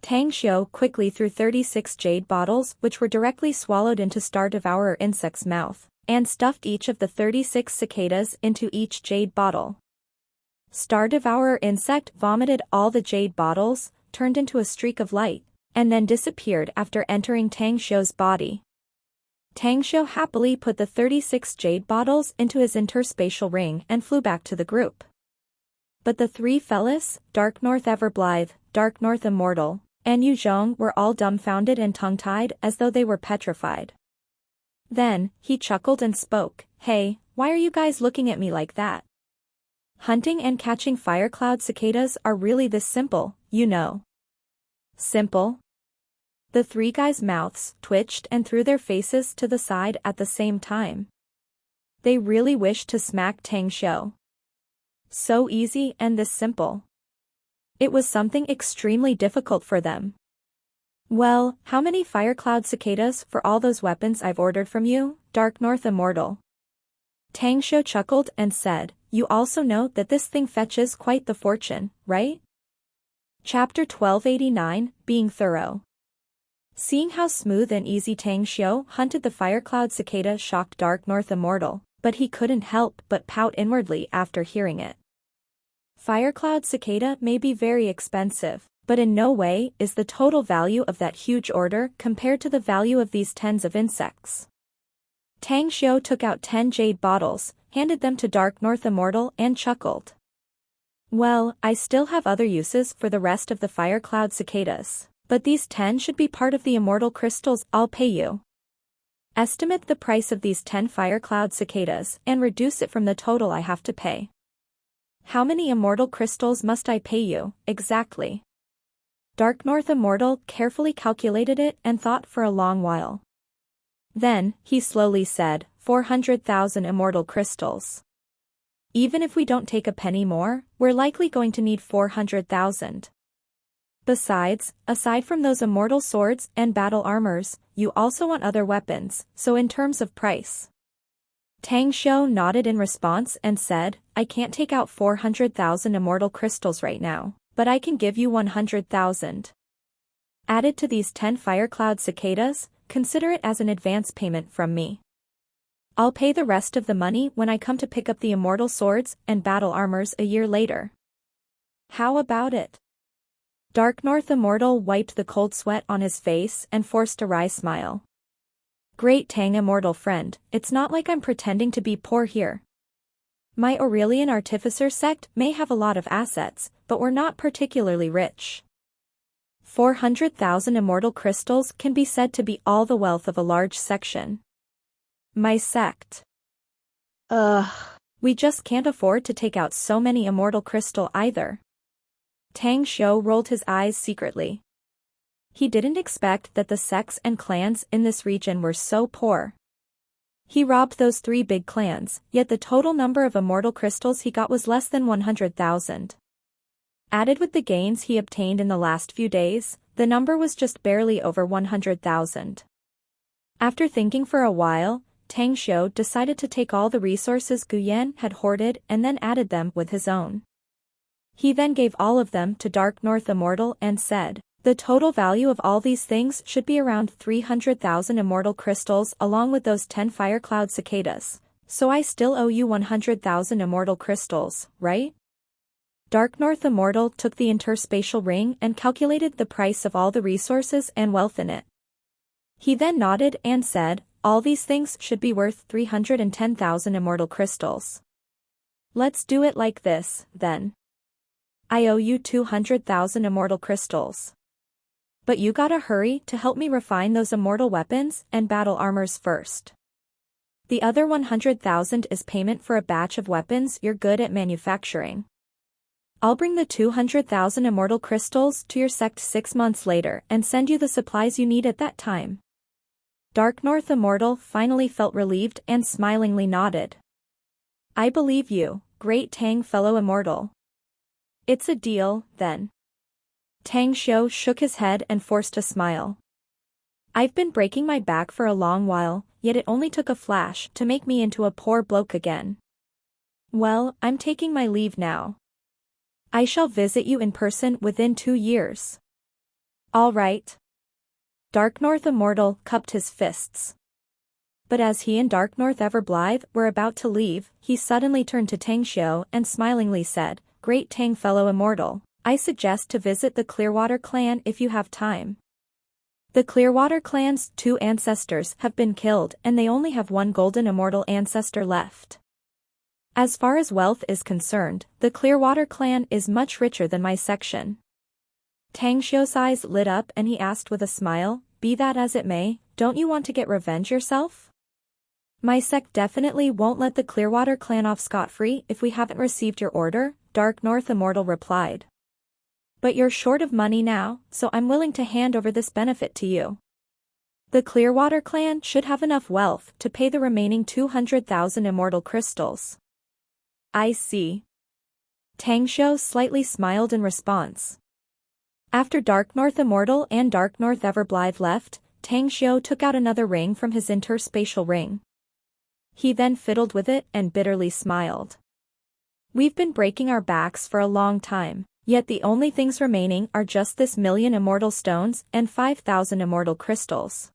Tang Xiu quickly threw 36 jade bottles which were directly swallowed into Star Devourer insect's mouth, and stuffed each of the 36 cicadas into each jade bottle. Star Devourer insect vomited all the jade bottles, turned into a streak of light, and then disappeared after entering Tang Xiu's body. Tang Xiu happily put the 36 jade bottles into his interspatial ring and flew back to the group. But the 3 fellas, Dark North Everblythe, Dark North Immortal, and Yu Zhong were all dumbfounded and tongue-tied as though they were petrified. Then, he chuckled and spoke, "Hey, why are you guys looking at me like that? Hunting and catching fire-cloud cicadas are really this simple, you know." "Simple?" The 3 guys' mouths twitched and threw their faces to the side at the same time. They really wished to smack Tang Xiu. So easy and this simple. It was something extremely difficult for them. "Well, how many fire-cloud cicadas for all those weapons I've ordered from you, Dark North Immortal?" Tang Xiu chuckled and said, "You also know that this thing fetches quite the fortune, right?" Chapter 1289, Being Thorough. Seeing how smooth and easy Tang Xiu hunted the fire-cloud cicada shocked Dark North Immortal, but he couldn't help but pout inwardly after hearing it. Fire-cloud cicada may be very expensive, but in no way is the total value of that huge order compared to the value of these tens of insects. Tang Xiu took out 10 jade bottles, handed them to Dark North Immortal and chuckled. "Well, I still have other uses for the rest of the fire-cloud cicadas, but these 10 should be part of the immortal crystals I'll pay you. Estimate the price of these 10 fire-cloud cicadas and reduce it from the total I have to pay." "How many immortal crystals must I pay you, exactly?" Dark North Immortal carefully calculated it and thought for a long while. Then, he slowly said, 400,000 immortal crystals. "Even if we don't take a penny more, we're likely going to need 400,000. Besides, aside from those immortal swords and battle armors, you also want other weapons, so in terms of price." Tang Xiu nodded in response and said, I can't take out 400,000 immortal crystals right now, but I can give you 100,000. Added to these 10 fire cloud cicadas, consider it as an advance payment from me. I'll pay the rest of the money when I come to pick up the immortal swords and battle armors a year later. How about it? Dark North Immortal wiped the cold sweat on his face and forced a wry smile. Great Tang Immortal friend, it's not like I'm pretending to be poor here. My Aurelian Artificer sect may have a lot of assets, but we're not particularly rich. 400,000 immortal crystals can be said to be all the wealth of a large section. My sect. We just can't afford to take out so many immortal crystal either. Tang Xiu rolled his eyes secretly. He didn't expect that the sects and clans in this region were so poor. He robbed those 3 big clans, yet the total number of immortal crystals he got was less than 100,000. Added with the gains he obtained in the last few days, the number was just barely over 100,000. After thinking for a while, Tang Xiu decided to take all the resources Guyan had hoarded and then added them with his own. He then gave all of them to Dark North Immortal and said, the total value of all these things should be around 300,000 immortal crystals along with those 10 fire cloud cicadas, so I still owe you 100,000 immortal crystals, right? Dark North Immortal took the interspatial ring and calculated the price of all the resources and wealth in it. He then nodded and said, all these things should be worth 310,000 immortal crystals. Let's do it like this, then. I owe you 200,000 immortal crystals. But you gotta hurry to help me refine those immortal weapons and battle armors first. The other 100,000 is payment for a batch of weapons you're good at manufacturing. I'll bring the 200,000 immortal crystals to your sect 6 months later and send you the supplies you need at that time. Dark North Immortal finally felt relieved and smilingly nodded. I believe you, great Tang fellow Immortal. It's a deal, then. Tang Xiu shook his head and forced a smile. I've been breaking my back for a long while, yet it only took a flash to make me into a poor bloke again. Well, I'm taking my leave now. I shall visit you in person within 2 years. All right. Dark North Immortal cupped his fists. But as he and Dark North Everblithe were about to leave, he suddenly turned to Tang Xiu and smilingly said, Great Tang fellow Immortal, I suggest to visit the Clearwater clan if you have time. The Clearwater clan's 2 ancestors have been killed and they only have 1 golden immortal ancestor left. As far as wealth is concerned, the Clearwater clan is much richer than my section. Tang Xiu's eyes lit up and he asked with a smile, be that as it may, don't you want to get revenge yourself? My sect definitely won't let the Clearwater clan off scot-free if we haven't received your order, Dark North Immortal replied. But you're short of money now, so I'm willing to hand over this benefit to you. The Clearwater clan should have enough wealth to pay the remaining 200,000 immortal crystals. I see. Tang Xiu slightly smiled in response. After Dark North Immortal and Dark North Everblithe left, Tang Xiu took out another ring from his interspatial ring. He then fiddled with it and bitterly smiled. We've been breaking our backs for a long time, yet the only things remaining are just this 1,000,000 immortal stones and 5,000 immortal crystals.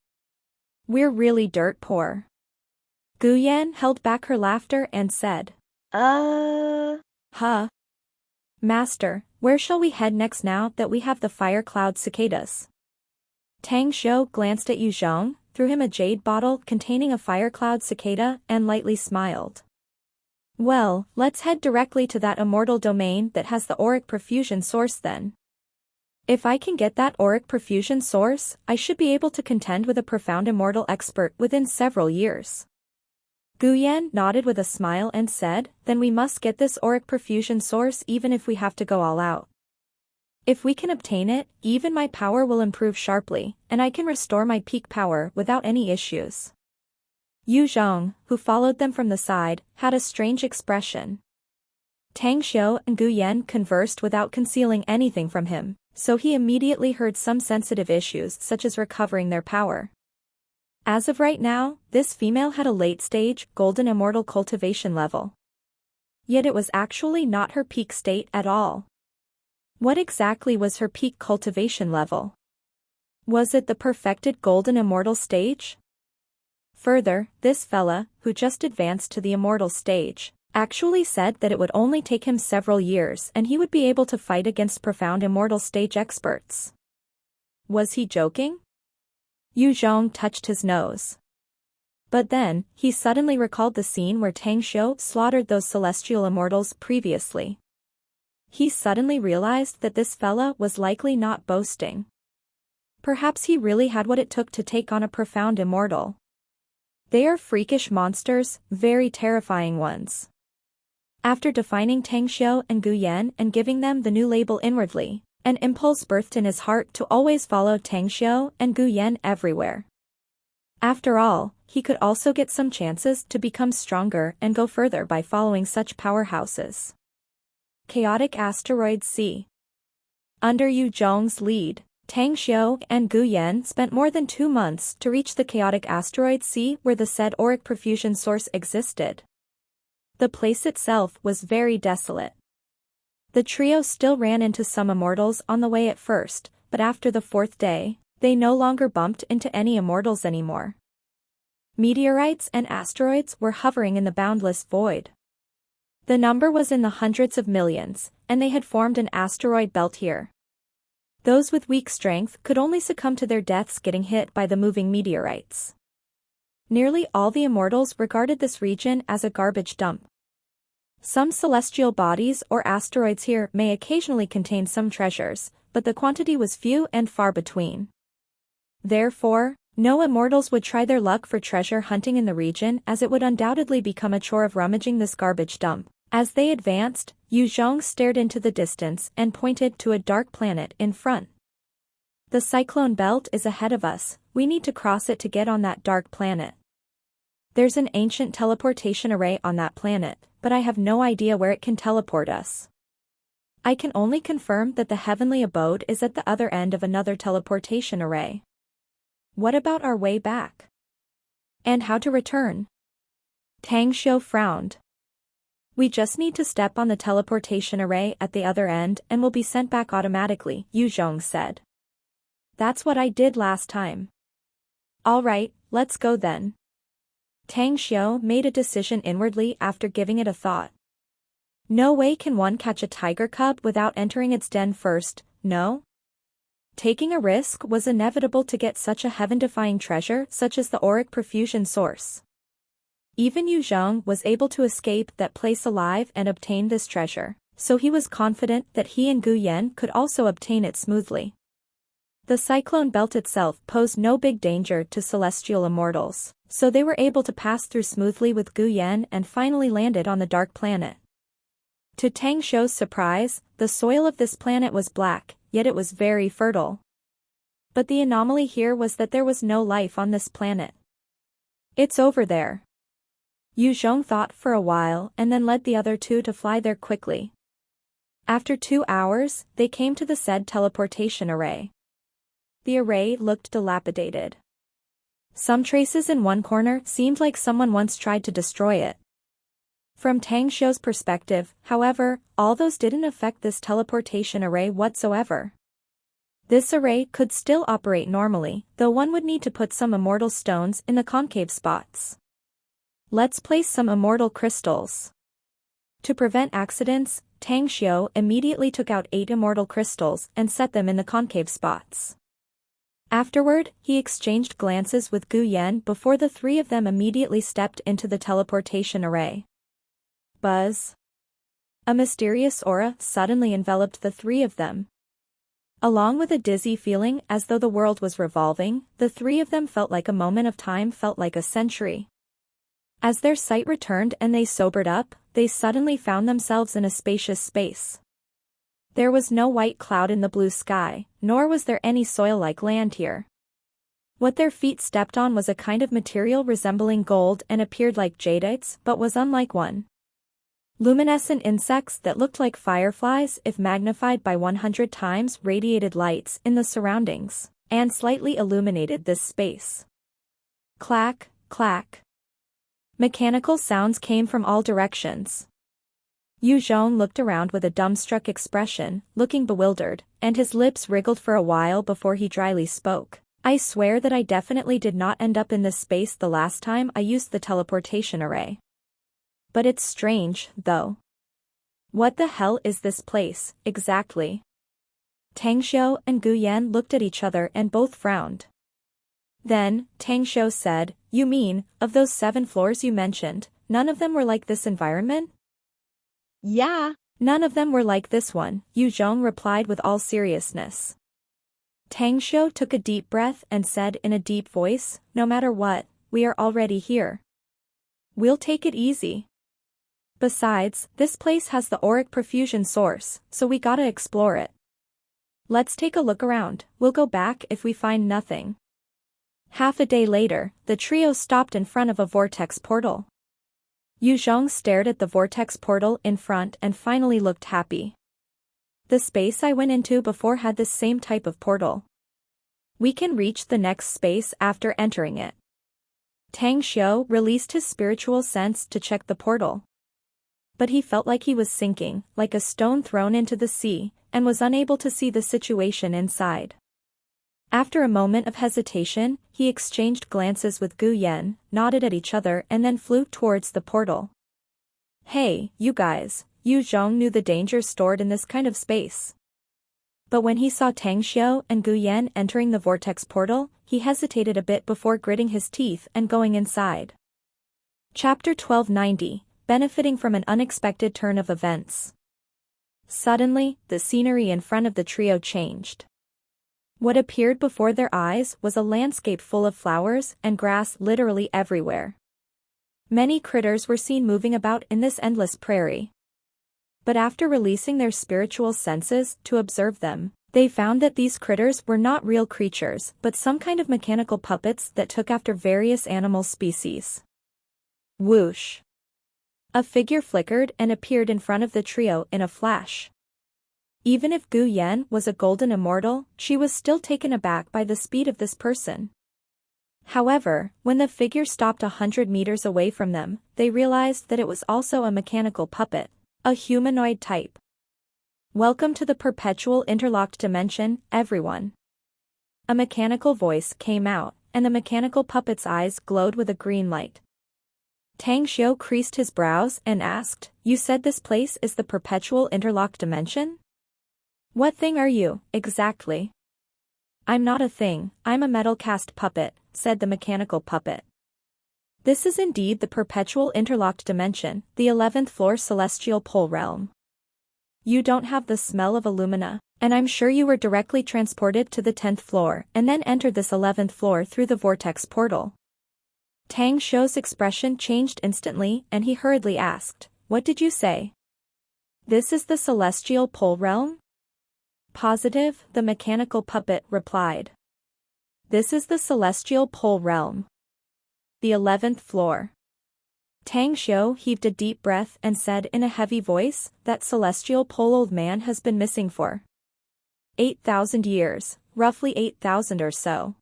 We're really dirt poor. Guyan held back her laughter and said, Huh? Master, where shall we head next now that we have the fire cloud cicadas? Tang Xiu glanced at Yu Zhong, threw him a jade bottle containing a fire cloud cicada and lightly smiled. Well, let's head directly to that immortal domain that has the auric perfusion source then. If I can get that auric perfusion source, I should be able to contend with a profound immortal expert within several years. Guyan nodded with a smile and said, then we must get this auric perfusion source even if we have to go all out. If we can obtain it, even my power will improve sharply, and I can restore my peak power without any issues. Yu Zhong, who followed them from the side, had a strange expression. Tang Xiu and Guyan conversed without concealing anything from him, so he immediately heard some sensitive issues such as recovering their power. As of right now, this female had a late-stage, golden immortal cultivation level. Yet it was actually not her peak state at all. What exactly was her peak cultivation level? Was it the perfected golden immortal stage? Further, this fella, who just advanced to the immortal stage, actually said that it would only take him several years and he would be able to fight against profound immortal stage experts. Was he joking? Yu Zhong touched his nose. But then, he suddenly recalled the scene where Tang Xiu slaughtered those celestial immortals previously. He suddenly realized that this fella was likely not boasting. Perhaps he really had what it took to take on a profound immortal. They are freakish monsters, very terrifying ones. After defining Tang Xiu and Gu Yan and giving them the new label inwardly, an impulse birthed in his heart to always follow Tang Xiu and Gu Yan everywhere. After all, he could also get some chances to become stronger and go further by following such powerhouses. Chaotic Asteroid Sea. Under Yu Zhong's lead, Tang Xiu and Gu Yan spent more than 2 months to reach the chaotic asteroid sea where the said auric perfusion source existed. The place itself was very desolate. The trio still ran into some immortals on the way at first, but after the 4th day, they no longer bumped into any immortals anymore. Meteorites and asteroids were hovering in the boundless void. The number was in the hundreds of millions, and they had formed an asteroid belt here. Those with weak strength could only succumb to their deaths getting hit by the moving meteorites. Nearly all the immortals regarded this region as a garbage dump. Some celestial bodies or asteroids here may occasionally contain some treasures, but the quantity was few and far between. Therefore, no immortals would try their luck for treasure hunting in the region as it would undoubtedly become a chore of rummaging this garbage dump. As they advanced, Yu Zhong stared into the distance and pointed to a dark planet in front. The cyclone belt is ahead of us, we need to cross it to get on that dark planet. There's an ancient teleportation array on that planet, but I have no idea where it can teleport us. I can only confirm that the heavenly abode is at the other end of another teleportation array. What about our way back? And how to return? Tang Xiu frowned. We just need to step on the teleportation array at the other end and we'll be sent back automatically, Yu Zhong said. That's what I did last time. Alright, let's go then. Tang Xiu made a decision inwardly after giving it a thought. No way can one catch a tiger cub without entering its den first, no? Taking a risk was inevitable to get such a heaven-defying treasure such as the auric perfusion source. Even Yu Zhong was able to escape that place alive and obtain this treasure, so he was confident that he and Gu Yan could also obtain it smoothly. The cyclone belt itself posed no big danger to celestial immortals, so they were able to pass through smoothly with Gu Yan and finally landed on the dark planet. To Tang Xiu's surprise, the soil of this planet was black, yet it was very fertile. But the anomaly here was that there was no life on this planet. It's over there. Yu Zhong thought for a while and then led the other two to fly there quickly. After 2 hours, they came to the said teleportation array. The array looked dilapidated. Some traces in one corner seemed like someone once tried to destroy it. From Tang Xiu's perspective, however, all those didn't affect this teleportation array whatsoever. This array could still operate normally, though one would need to put some immortal stones in the concave spots. Let's place some immortal crystals. To prevent accidents, Tang Xiu immediately took out 8 immortal crystals and set them in the concave spots. Afterward, he exchanged glances with Gu Yan before the 3 of them immediately stepped into the teleportation array. Buzz. A mysterious aura suddenly enveloped the 3 of them. Along with a dizzy feeling as though the world was revolving, the 3 of them felt like a moment of time felt like a century. As their sight returned and they sobered up, they suddenly found themselves in a spacious space. There was no white cloud in the blue sky, nor was there any soil like land here. What their feet stepped on was a kind of material resembling gold and appeared like jadites but was unlike one. Luminescent insects that looked like fireflies if magnified by 100 times radiated lights in the surroundings, and slightly illuminated this space. Clack, clack. Mechanical sounds came from all directions. Yu Zhong looked around with a dumbstruck expression, looking bewildered, and his lips wriggled for a while before he dryly spoke. I swear that I definitely did not end up in this space the last time I used the teleportation array. But it's strange, though. What the hell is this place, exactly? Tang Xiu and Gu Yan looked at each other and both frowned. Then, Tang Xiu said, "You mean, of those 7 floors you mentioned, none of them were like this environment?" Yeah. None of them were like this one, Yu Zhong replied with all seriousness. Tang Xiu took a deep breath and said in a deep voice, "No matter what, we are already here. We'll take it easy. Besides, this place has the auric perfusion source, so we gotta explore it. Let's take a look around, we'll go back if we find nothing." Half a day later, the trio stopped in front of a vortex portal. Yu Zhong stared at the vortex portal in front and finally looked happy. The space I went into before had this same type of portal. We can reach the next space after entering it. Tang Xiu released his spiritual sense to check the portal. But he felt like he was sinking, like a stone thrown into the sea, and was unable to see the situation inside. After a moment of hesitation, he exchanged glances with Gu Yan, nodded at each other and then flew towards the portal. Hey, you guys, Yu Zhong knew the dangers stored in this kind of space. But when he saw Tang Xiu and Gu Yan entering the vortex portal, he hesitated a bit before gritting his teeth and going inside. Chapter 1290, Benefiting from an Unexpected Turn of Events. Suddenly, the scenery in front of the trio changed. What appeared before their eyes was a landscape full of flowers and grass literally everywhere. Many critters were seen moving about in this endless prairie. But after releasing their spiritual senses to observe them, they found that these critters were not real creatures but some kind of mechanical puppets that took after various animal species. Whoosh! A figure flickered and appeared in front of the trio in a flash. Even if Gu Yan was a golden immortal, she was still taken aback by the speed of this person. However, when the figure stopped 100 meters away from them, they realized that it was also a mechanical puppet, a humanoid type. Welcome to the perpetual interlocked dimension, everyone. A mechanical voice came out, and the mechanical puppet's eyes glowed with a green light. Tang Xiu creased his brows and asked, "You said this place is the perpetual interlocked dimension? What thing are you, exactly?" "I'm not a thing, I'm a metal cast puppet," said the mechanical puppet. "This is indeed the perpetual interlocked dimension, the 11th floor celestial pole realm. You don't have the smell of Illumina, and I'm sure you were directly transported to the 10th floor and then entered this 11th floor through the vortex portal." Tang Xiu's expression changed instantly and he hurriedly asked, "What did you say? This is the celestial pole realm?" "Positive," the mechanical puppet replied. "This is the celestial pole realm. The 11th floor." Tang Xiu heaved a deep breath and said in a heavy voice, "That celestial pole old man has been missing for 8,000 years, roughly 8,000 or so.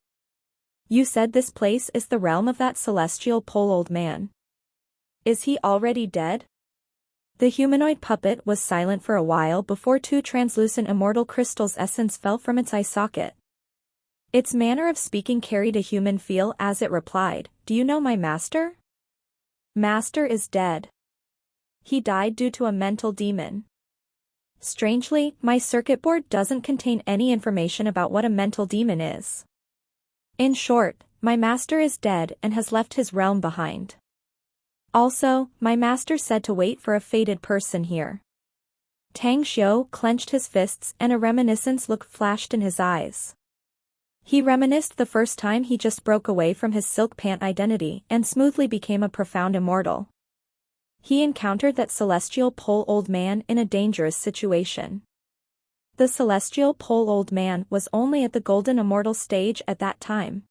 You said this place is the realm of that celestial pole old man. Is he already dead?" The humanoid puppet was silent for a while before 2 translucent immortal crystals' essence fell from its eye socket. Its manner of speaking carried a human feel as it replied, "Do you know my master? Master is dead. He died due to a mental demon. Strangely, my circuit board doesn't contain any information about what a mental demon is. In short, my master is dead and has left his realm behind. Also, my master said to wait for a fated person here." Tang Xiu clenched his fists and a reminiscence look flashed in his eyes. He reminisced the first time he just broke away from his silk pant identity and smoothly became a profound immortal. He encountered that celestial pole old man in a dangerous situation. The celestial pole old man was only at the golden immortal stage at that time.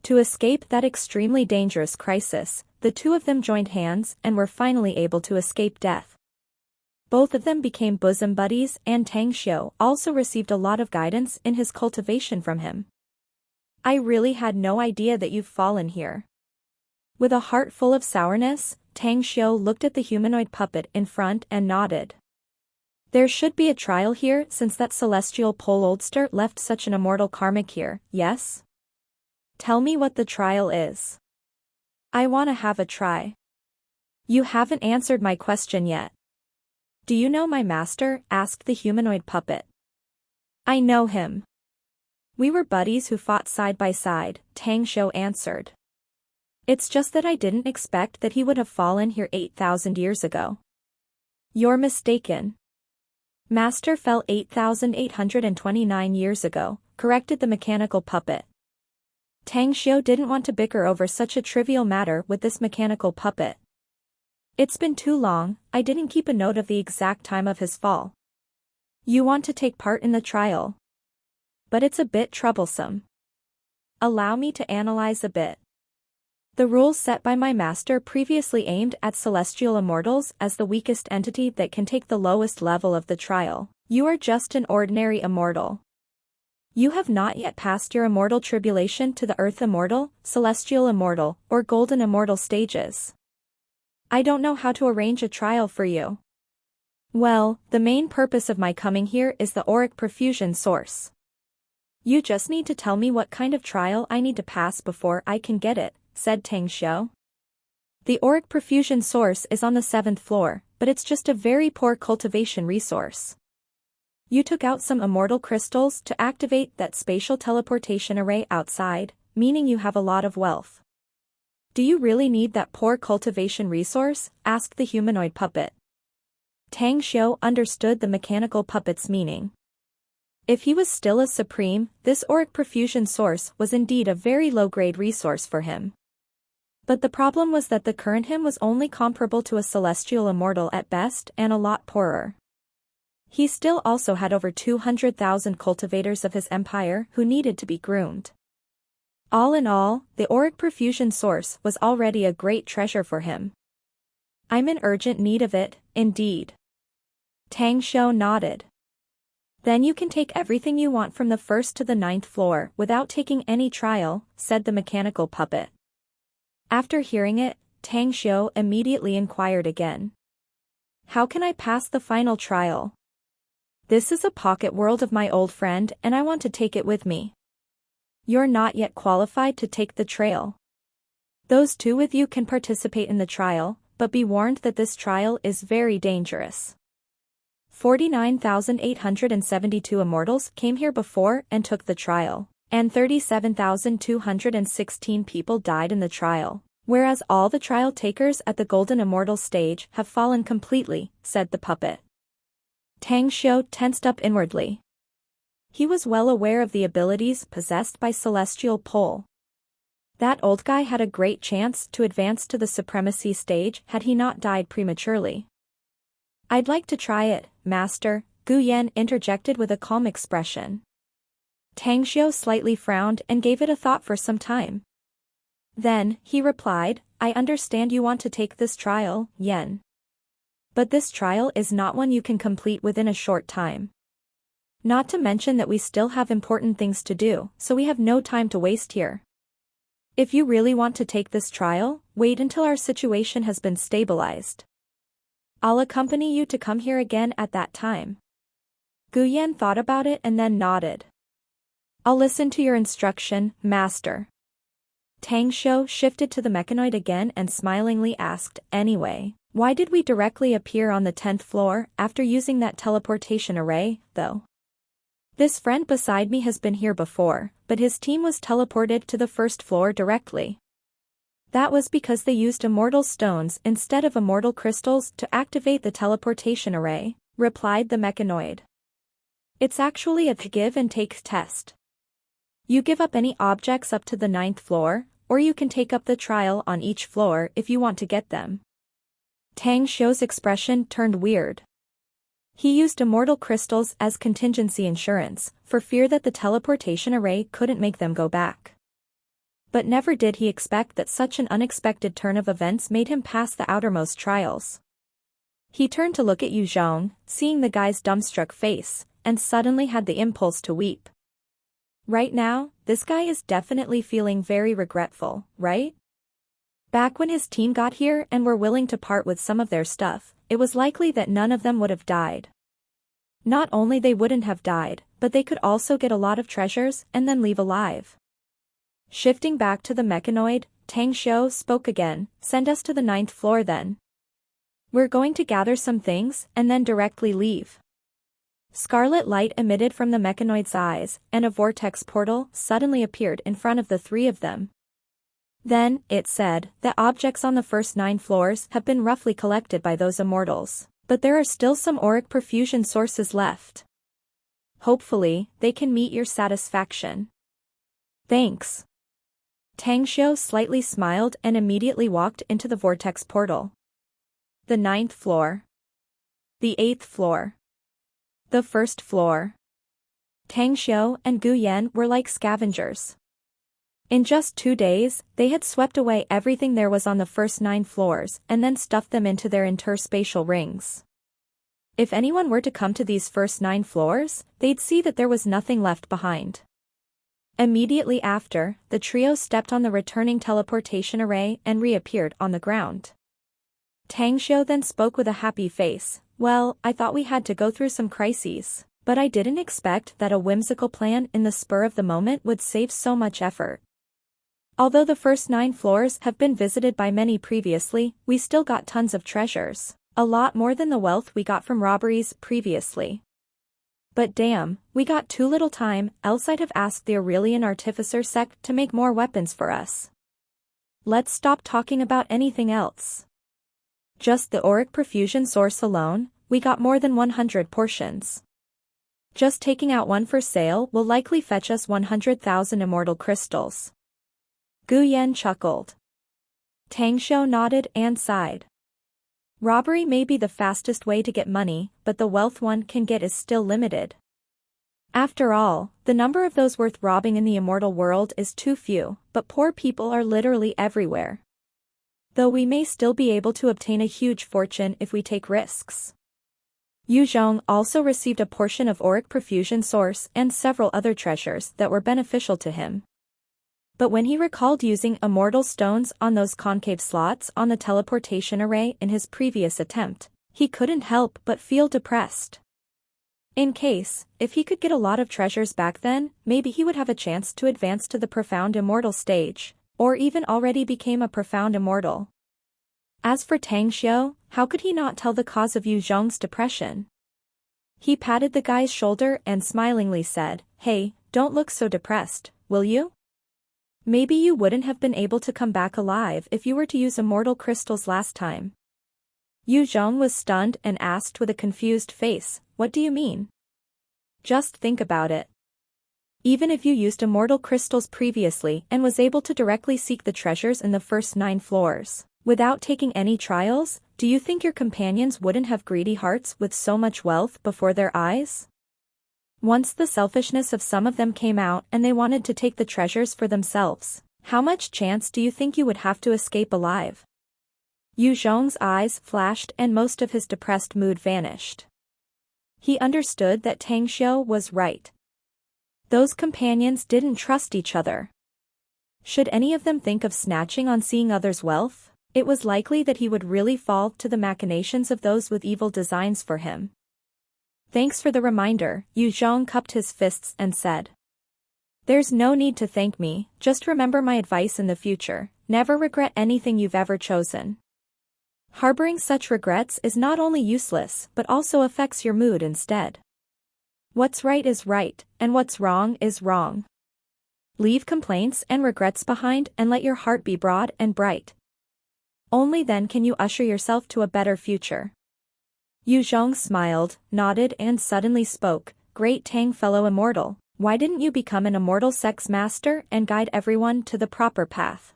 To escape that extremely dangerous crisis, the 2 of them joined hands and were finally able to escape death. Both of them became bosom buddies and Tang Xiu also received a lot of guidance in his cultivation from him. I really had no idea that you've fallen here. With a heart full of sourness, Tang Xiu looked at the humanoid puppet in front and nodded. There should be a trial here since that celestial pole oldster left such an immortal karmic here, yes? Tell me what the trial is. I want to have a try. You haven't answered my question yet. Do you know my master? Asked the humanoid puppet. I know him. We were buddies who fought side by side, Tang Xiu answered. It's just that I didn't expect that he would have fallen here 8,000 years ago. You're mistaken. Master fell 8,829 years ago, corrected the mechanical puppet. Tang Xiu didn't want to bicker over such a trivial matter with this mechanical puppet. It's been too long, I didn't keep a note of the exact time of his fall. You want to take part in the trial. But it's a bit troublesome. Allow me to analyze a bit. The rules set by my master previously aimed at celestial immortals as the weakest entity that can take the lowest level of the trial. You are just an ordinary immortal. You have not yet passed your immortal tribulation to the earth immortal, celestial immortal, or golden immortal stages. I don't know how to arrange a trial for you. Well, the main purpose of my coming here is the auric perfusion source. You just need to tell me what kind of trial I need to pass before I can get it, said Tang Xiu. The auric perfusion source is on the 7th floor, but it's just a very poor cultivation resource. You took out some immortal crystals to activate that spatial teleportation array outside, meaning you have a lot of wealth. Do you really need that poor cultivation resource? Asked the humanoid puppet. Tang Xiu understood the mechanical puppet's meaning. If he was still a supreme, this auric perfusion source was indeed a very low-grade resource for him. But the problem was that the current him was only comparable to a celestial immortal at best and a lot poorer. He still also had over 200,000 cultivators of his empire who needed to be groomed. All in all, the auric perfusion source was already a great treasure for him. I'm in urgent need of it, indeed. Tang Xiu nodded. Then you can take everything you want from the 1st to the 9th floor without taking any trial, said the mechanical puppet. After hearing it, Tang Xiu immediately inquired again. How can I pass the final trial? This is a pocket world of my old friend and I want to take it with me. You're not yet qualified to take the trail. Those two with you can participate in the trial, but be warned that this trial is very dangerous. 49,872 immortals came here before and took the trial, and 37,216 people died in the trial, whereas all the trial takers at the golden immortal stage have fallen completely, said the puppet. Tang Xiu tensed up inwardly. He was well aware of the abilities possessed by Celestial Pole. That old guy had a great chance to advance to the supremacy stage had he not died prematurely. I'd like to try it, Master, Gu Yan interjected with a calm expression. Tang Xiu slightly frowned and gave it a thought for some time. Then, he replied, I understand you want to take this trial, Yan. But this trial is not one you can complete within a short time. Not to mention that we still have important things to do, so we have no time to waste here. If you really want to take this trial, wait until our situation has been stabilized. I'll accompany you to come here again at that time. Gu Yan thought about it and then nodded. I'll listen to your instruction, Master. Tang Xiu shifted to the mechanoid again and smilingly asked, anyway, why did we directly appear on the 10th floor after using that teleportation array, though? This friend beside me has been here before, but his team was teleported to the 1st floor directly. That was because they used immortal stones instead of immortal crystals to activate the teleportation array, replied the mechanoid. It's actually a give and take test. You give up any objects up to the 9th floor, or you can take up the trial on each floor if you want to get them. Tang Xiu's expression turned weird. He used immortal crystals as contingency insurance, for fear that the teleportation array couldn't make them go back. But never did he expect that such an unexpected turn of events made him pass the outermost trials. He turned to look at Yu Zhong, seeing the guy's dumbstruck face, and suddenly had the impulse to weep. Right now, this guy is definitely feeling very regretful, right? Back when his team got here and were willing to part with some of their stuff, it was likely that none of them would have died. Not only they wouldn't have died, but they could also get a lot of treasures and then leave alive. Shifting back to the mechanoid, Tang Xiu spoke again, "Send us to the 9th floor then. We're going to gather some things and then directly leave." Scarlet light emitted from the mechanoid's eyes, and a vortex portal suddenly appeared in front of the three of them. Then, it said, that objects on the first 9 floors have been roughly collected by those immortals, but there are still some auric perfusion sources left. Hopefully, they can meet your satisfaction. Thanks. Tang Xiu slightly smiled and immediately walked into the vortex portal. The 9th floor. The 8th floor. The 1st floor. Tang Xiu and Gu Yan were like scavengers. In just 2 days, they had swept away everything there was on the first 9 floors and then stuffed them into their interspatial rings. If anyone were to come to these first 9 floors, they'd see that there was nothing left behind. Immediately after, the trio stepped on the returning teleportation array and reappeared on the ground. Tang Xiu then spoke with a happy face, "Well, I thought we had to go through some crises, but I didn't expect that a whimsical plan in the spur of the moment would save so much effort. Although the first 9 floors have been visited by many previously, we still got tons of treasures, a lot more than the wealth we got from robberies previously. But damn, we got too little time, else I'd have asked the Aurelian Artificer sect to make more weapons for us. Let's stop talking about anything else. Just the auric perfusion source alone, we got more than 100 portions. Just taking out one for sale will likely fetch us 100,000 immortal crystals." Gu Yan chuckled. Tang Xiu nodded and sighed. Robbery may be the fastest way to get money, but the wealth one can get is still limited. After all, the number of those worth robbing in the immortal world is too few, but poor people are literally everywhere. Though we may still be able to obtain a huge fortune if we take risks. Yu Zhong also received a portion of auric perfusion source and several other treasures that were beneficial to him. But when he recalled using immortal stones on those concave slots on the teleportation array in his previous attempt, he couldn't help but feel depressed. If he could get a lot of treasures back then, maybe he would have a chance to advance to the profound immortal stage, or even already became a profound immortal. As for Tang Xiu, how could he not tell the cause of Yu Zhong's depression? He patted the guy's shoulder and smilingly said, "Hey, don't look so depressed, will you? Maybe you wouldn't have been able to come back alive if you were to use immortal crystals last time." Yu Zhong was stunned and asked with a confused face, "What do you mean?" "Just think about it. Even if you used immortal crystals previously and was able to directly seek the treasures in the first 9 floors, without taking any trials, do you think your companions wouldn't have greedy hearts with so much wealth before their eyes? Once the selfishness of some of them came out and they wanted to take the treasures for themselves, how much chance do you think you would have to escape alive?" Yu Zhong's eyes flashed and most of his depressed mood vanished. He understood that Tang Xiu was right. Those companions didn't trust each other. Should any of them think of snatching on seeing others' wealth, it was likely that he would really fall to the machinations of those with evil designs for him. "Thanks for the reminder," Yu Zhong cupped his fists and said. "There's no need to thank me, just remember my advice in the future, never regret anything you've ever chosen. Harboring such regrets is not only useless but also affects your mood instead. What's right is right, and what's wrong is wrong. Leave complaints and regrets behind and let your heart be broad and bright. Only then can you usher yourself to a better future." Yu Zhong smiled, nodded and suddenly spoke, "Great Tang fellow immortal, why didn't you become an immortal sex master and guide everyone to the proper path?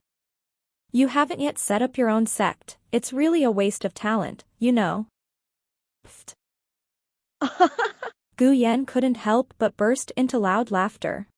You haven't yet set up your own sect, it's really a waste of talent, you know." Pfft. Gu Yan couldn't help but burst into loud laughter.